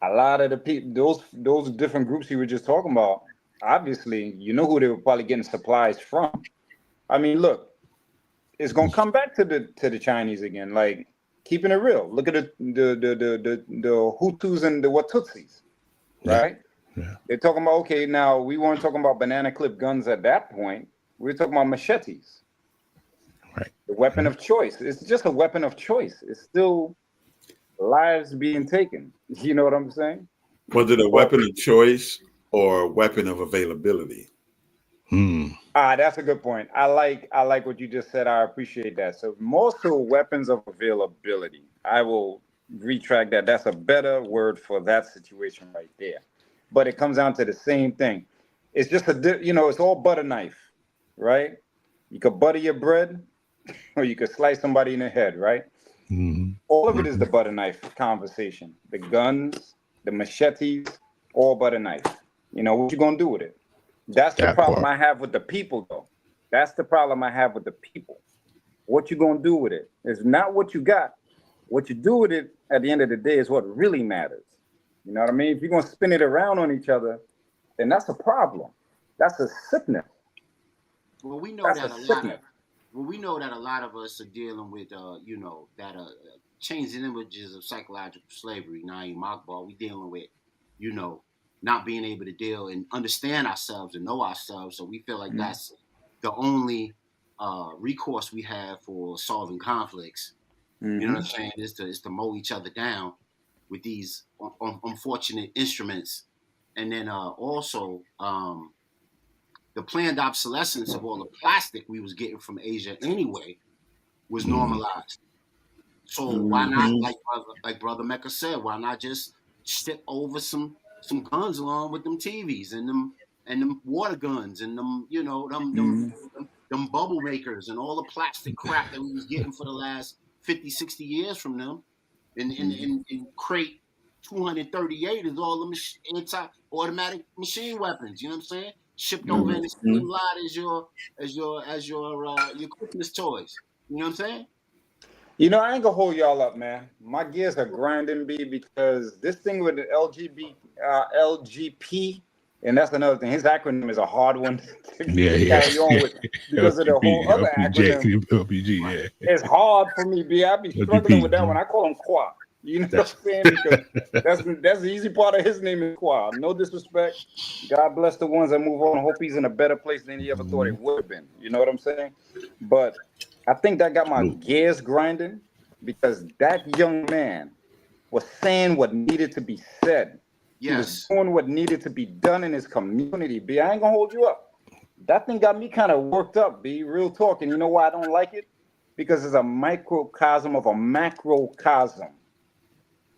a lot of the people, those different groups you were just talking about, obviously, you know who they were probably getting supplies from. I mean, look, it's gonna come back to the Chinese again. Like, keeping it real. Look at the Hutus and the Watutsis, right? Yeah. They're talking about, okay, now we weren't talking about banana clip guns at that point. We were talking about machetes. Right. The weapon of choice. It's just a weapon of choice. It's still lives being taken. You know what I'm saying? Was it a weapon of choice or a weapon of availability? That's a good point. I like what you just said. I appreciate that. So more so weapons of availability. I will retract that. That's a better word for that situation right there. But it comes down to the same thing. It's just it's all butter knife, right? You could butter your bread, or you could slice somebody in the head, right? All of it is the butter knife conversation. The guns, the machetes, all butter knife. You know, what you gonna do with it? That's the problem I have with the people, though. That's the problem I have with the people. What you gonna do with it? It's not what you got. What you do with it at the end of the day is what really matters. You know what I mean? If you're gonna spin it around on each other, then that's a problem. That's a sickness. Well, we know That's that a a lot. sickness. Well, we know that a lot of us are dealing with, changing images of psychological slavery. Naeem Akbar, we dealing with, not being able to deal and understand ourselves and know ourselves. So we feel like that's the only recourse we have for solving conflicts. You know what I'm saying? Is to mow each other down with these unfortunate instruments, and then also the planned obsolescence of all the plastic we was getting from Asia anyway was normalized. So why not, like brother Mecca said, why not just stick over some guns along with them TVs and them water guns and them them bubble makers and all the plastic crap that we was getting for the last 50, 60 years from them. In crate 238 is all the anti-automatic machine weapons. You know what I'm saying? Shipped over in the same lot as your Christmas toys. You know what I'm saying? You know, I ain't gonna hold y'all up, man. My gears are grinding, B, because this thing with the LGP, and that's another thing. His acronym is a hard one to carry on with because of the whole other acronym. LPG, It's hard for me, B. I be struggling with that one. I call him Qua. You know what I'm saying? Because that's the easy part of his name is Qua. No disrespect. God bless the ones that move on. I hope he's in a better place than he ever thought he would have been. You know what I'm saying? But I think that got my gears grinding because that young man was saying what needed to be said. Yes. He was doing what needed to be done in his community, B. I ain't gonna hold you up. That thing got me kind of worked up, B. Real talk. And you know why I don't like it? Because it's a microcosm of a macrocosm.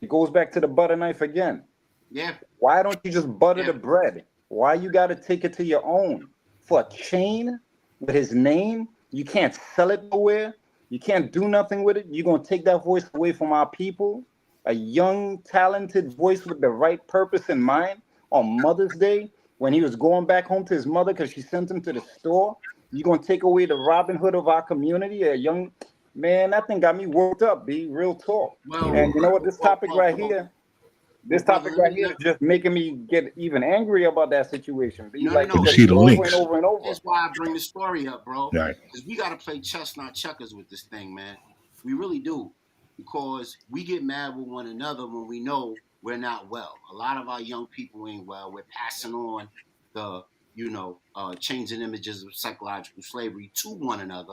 It goes back to the butter knife again. Yeah. Why don't you just butter the bread? Why you got to take it to your own? For a chain with his name, you can't sell it nowhere. You can't do nothing with it. You're going to take that voice away from our people. A young, talented voice with the right purpose in mind on Mother's Day when he was going back home to his mother because she sent him to the store. You're going to take away the Robin Hood of our community, a young... Man, that thing got me worked up, B. Real talk. Well, and you know what? This topic right here is just making me get even angrier about that situation. B. No. See the links. And over and over. That's why I bring the story up, bro. Right. Because we got to play chess, not checkers with this thing, man. We really do. Because we get mad with one another when we know we're not well. A lot of our young people ain't well. We're passing on the, changing images of psychological slavery to one another.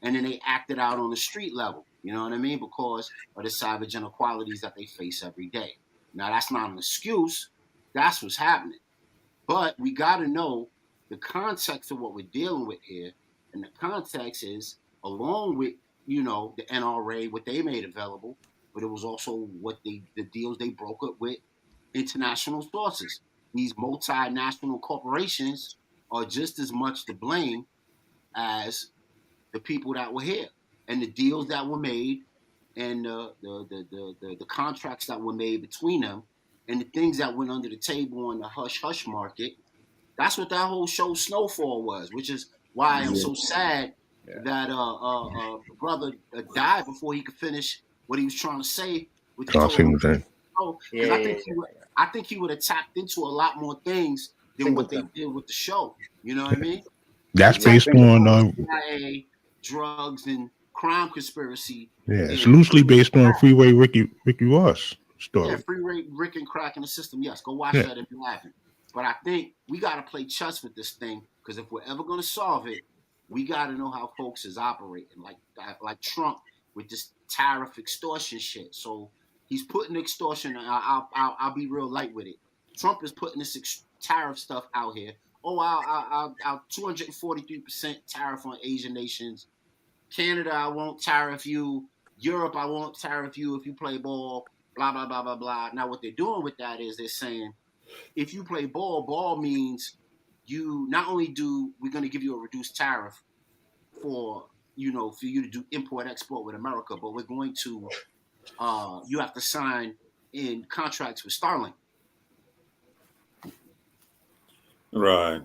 And then they act it out on the street level, you know what I mean? Because of the savage inequalities that they face every day. Now, that's not an excuse. That's what's happening. But we got to know the context of what we're dealing with here. And the context is, along with, the NRA, what they made available, but it was also what the deals they broke up with international sources. These multinational corporations are just as much to blame as the people that were here, and the deals that were made, and the contracts that were made between them, and the things that went under the table on the hush hush market. That's what that whole show Snowfall was, which is why I'm so sad that brother died before he could finish what he was trying to say. With the Because I think he would have tapped into a lot more things than what they did with the show. You know what I mean? That's They based tapped into on CIA, drugs, and crime conspiracy. yeah, it's And loosely based on Freeway Ricky Ross yeah, story. free Rick and crack in the system. Yes, go watch Yeah. that if you haven't. But I think we got to play chess with this thing, because if we're ever going to solve it, we got to know how folks is operating, like Trump with this tariff extortion shit. So he's putting extortion. I'll be real light with it. Trump is putting this tariff stuff out here. Oh, I'll 243% tariff on Asian nations. Canada, I won't tariff you. Europe, I won't tariff you if you play ball. Blah blah blah blah blah. Now what they're doing with that is they're saying, if you play ball means you not only do we're going to give you a reduced tariff for for you to do import export with America, but we're going to you have to sign in contracts with Starlink. Right.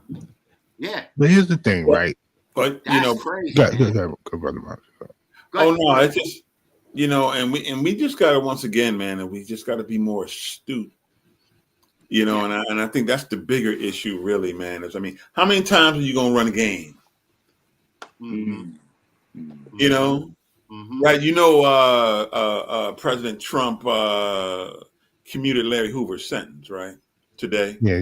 Yeah. But here's the thing, right? But that's crazy. Go, brother Mark. Oh no, it's just and we just got to once again, man, and we just got to be more astute. And I think that's the bigger issue, really, man. Is how many times are you gonna run a game? Mm-hmm. Right? President Trump commuted Larry Hoover's sentence, right? Today. Yeah.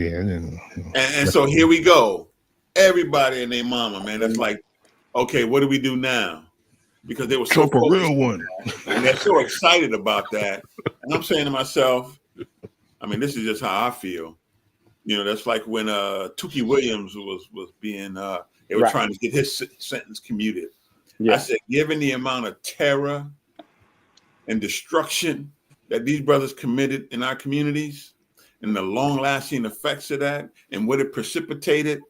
And so here we go. Everybody and their mama, man. That's like, okay, what do we do now? Because they were so Trump a real one, and they're so excited about that. And I'm saying to myself, this is just how I feel. That's like when Tukey Williams was being they were trying to get his sentence commuted. Yeah. I said, given the amount of terror and destruction that these brothers committed in our communities and the long-lasting effects of that and what it precipitated,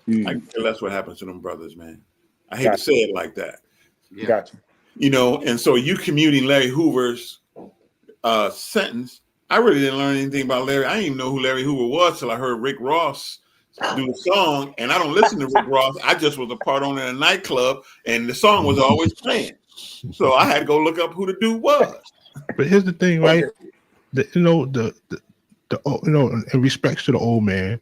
I feel that's what happens to them brothers, man. I hate to say it like that. Yeah. Gotcha. And so you commuting Larry Hoover's sentence, I really didn't learn anything about Larry. I didn't even know who Larry Hoover was till I heard Rick Ross do the song. And I don't listen to Rick Ross. I just was a part owner in a nightclub, and the song was always playing. So I had to go look up who the dude was. But here's the thing, right? In respects to the old man,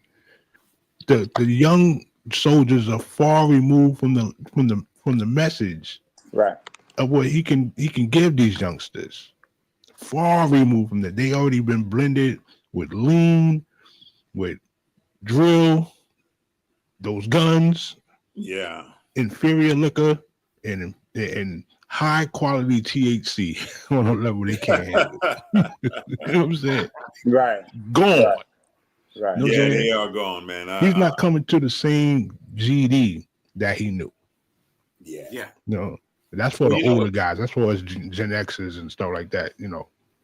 the young soldiers are far removed from the message, right, of what he can give these youngsters. Far removed from that. They already been blended with lean, with drill, those guns, inferior liquor, and high quality THC on a level they can't handle. You know what I'm saying? Right. Gone. Right. You know they are gone, man. He's not coming to the same GD that he knew. Yeah. That's for the older guys. That's for us Gen Xers and stuff like that.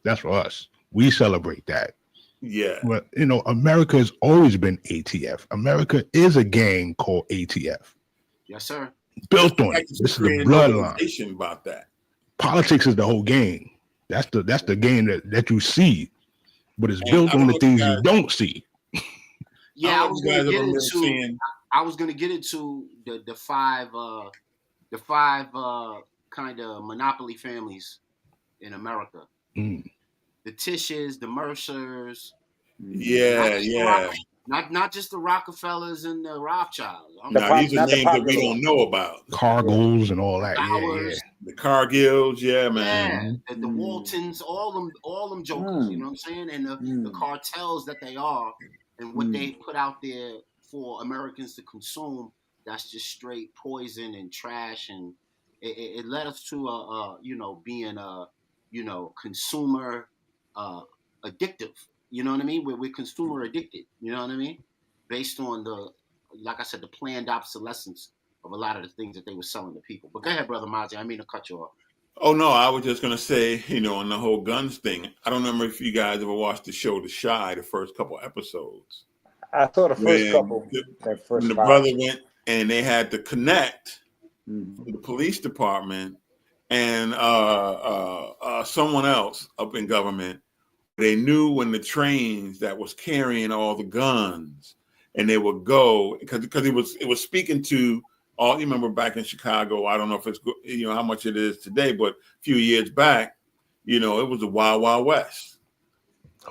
That's for us. We celebrate that. Yeah. But America has always been ATF. America is a gang called ATF. Yes, sir. Built on it. This is the bloodline. About that. Politics is the whole game. That's the game that you see, but it's built on the things you don't see. Yeah, I was going to get into the five kind of monopoly families in America. The Tishes, the Mercers. Yeah. Not just the Rockefellers and the Rothschilds. These are names that we don't know about. Cargills and all that. Powers, The Cargills, man. Yeah, the Waltons, all them jokers. You know what I'm saying? And the cartels that they are, and what they put out there for Americans to consume. That's just straight poison and trash, and it led us to being consumer addictive. You know what I mean? We're consumer addicted. You know what I mean? Based on like I said, the planned obsolescence of a lot of the things that they were selling to people. But go ahead, Brother Mazi. I mean to cut you off. Oh, no, I was just going to say, on the whole guns thing, I don't remember if you guys ever watched the show The Chi, the first couple episodes. I saw the first couple. When the brother went and they had to connect with the police department and someone else up in government. They knew when the trains that was carrying all the guns, and they would go because it was speaking to all. You remember back in Chicago? I don't know if it's how much it is today, but a few years back, it was the Wild Wild West,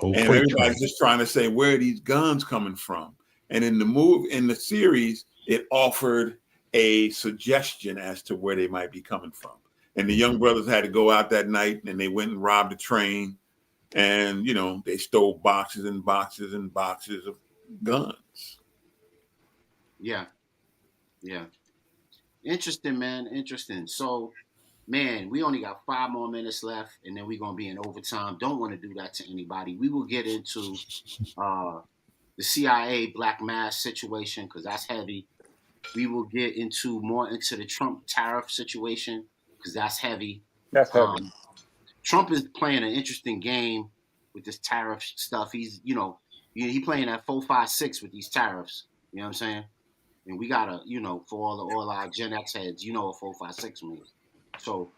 and everybody's just trying to say where are these guns coming from, And in the series, it offered a suggestion as to where they might be coming from. And the young brothers had to go out that night, and they went and robbed a train, and they stole boxes and boxes and boxes of guns. Yeah. Interesting, man. Interesting. So, man, we only got 5 more minutes left, and then we're gonna be in overtime. Don't want to do that to anybody. We will get into the CIA black mass situation because that's heavy. We will get more into the Trump tariff situation because that's heavy. That's heavy. Trump is playing an interesting game with this tariff stuff. He's he playing at 4-5-6 with these tariffs. You know what I'm saying? And we gotta, for all our Gen X heads, what 4-5-6 means. So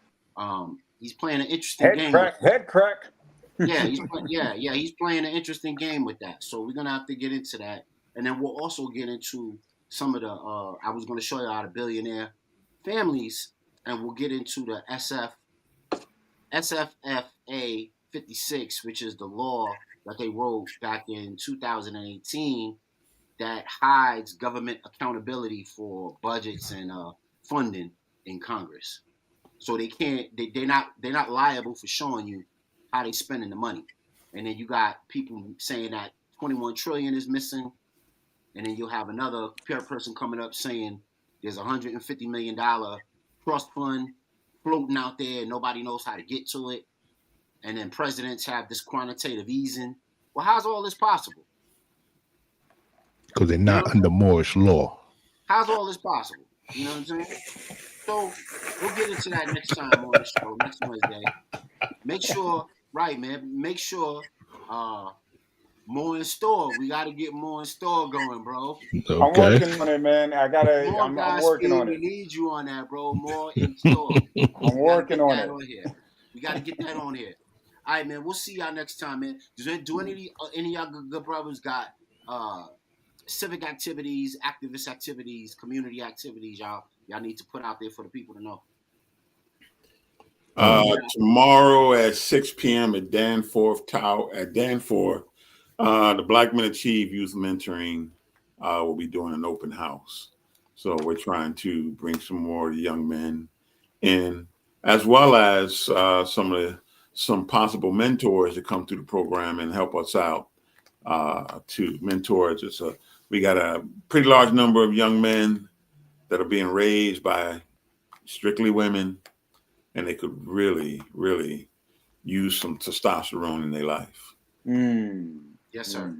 he's playing an interesting game. Head crack. Yeah, he's playing an interesting game with that. So we're gonna have to get into that, and then we'll also get into some of the. I was gonna show you how the billionaire families, and we'll get into the SFFA 56, which is the law that they wrote back in 2018 that hides government accountability for budgets and funding in Congress. So they can't. They're not liable for showing you how they spending the money. And then you got people saying that 21 trillion is missing, and then you'll have another person coming up saying there's $150 million trust fund floating out there and nobody knows how to get to it. And then presidents have this quantitative easing. Well, how's all this possible? Because they're not under Moorish law. How's all this possible? You know what I'm saying? So we'll get into that next time on the show, next Wednesday. Make sure, more in store. We got to get more in store going, bro. Okay. I'm working on it, man. I'm working on it. We need you on that, bro. More in store. I'm working on it. We got to get that on here. All right, man. We'll see y'all next time, man. Do any of y'all good brothers got civic activities, activist activities, community activities y'all need to put out there for the people to know? Tomorrow at 6 p.m. at Danforth Tower the Black Men Achieve Youth Mentoring will be doing an open house. So we're trying to bring some more young men in, as well as some possible mentors to come through the program and help us out to mentor. We got a pretty large number of young men that are being raised by strictly women, and they could really, really use some testosterone in their life. Yes, sir.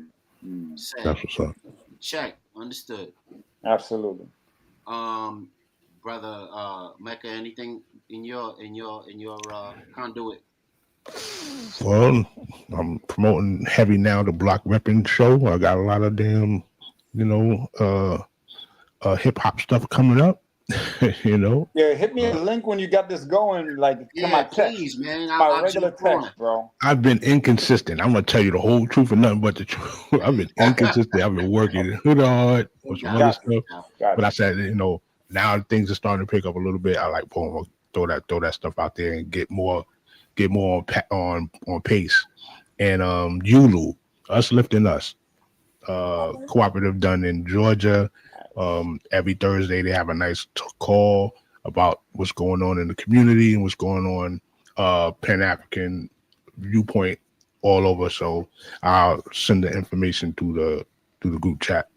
That's what's up. Check. Understood. Absolutely. Brother Mecca, anything in your conduit? Well, I'm promoting heavy now the block repping show. I got a lot of damn, hip hop stuff coming up. Yeah, hit me a link when you got this going, like to my text. Please, man. My regular text, bro. I've been inconsistent. I'm gonna tell you the whole truth and nothing but the truth. I've been inconsistent. I've been working hard with some other stuff. But I said, now things are starting to pick up a little bit. I like, boom, throw that stuff out there and get more on pace. And Yulu, Us Lifting Us, cooperative done in Georgia. Every Thursday they have a nice call about what's going on in the community and what's going on Pan-African viewpoint all over. So I'll send the information to the group chat.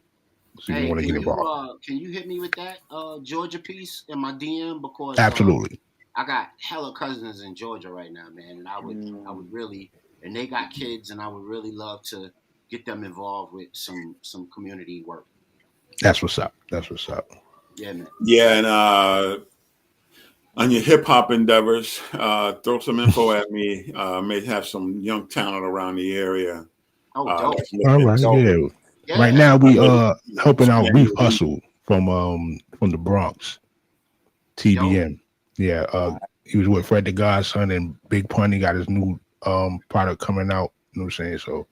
So you want to get involved. Can you hit me with that Georgia piece in my DM? Because absolutely. I got hella cousins in Georgia right now, man, and I would really, and they got kids, and I would really love to get them involved with some community work. That's what's up. Yeah, man. Yeah, and on your hip hop endeavors, throw some info at me. May have some young talent around the area. Oh, dope. All right, yeah. Right now we helping out Reef Hustle from the Bronx, TBM. Dope. Yeah, he was with Fred the Godson and Big Pun. He got his new product coming out. You know what I'm saying? So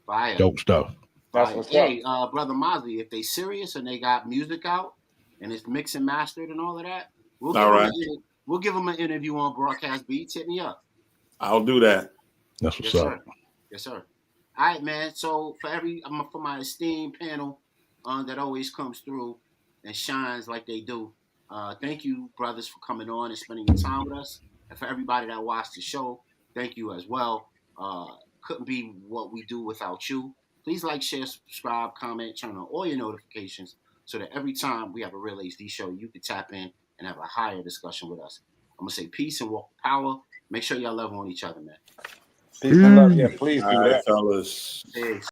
fire. Dope stuff. Brother Mozzie, if they serious and they got music out and it's mixed and mastered and all of that, we'll give them an interview on Broadcast Beats. Hit me up. I'll do that. That's what's up. Yes, sir. All right, man. So for my esteemed panel, that always comes through and shines like they do. Thank you, brothers, for coming on and spending your time with us. And for everybody that watched the show, thank you as well. Couldn't be what we do without you. Please like, share, subscribe, comment, turn on all your notifications so that every time we have a Real HD show, you can tap in and have a higher discussion with us. I'm going to say peace and walk with power. Make sure y'all love on each other, man. Peace and love. Yeah, please All do right, that. fellas. Peace.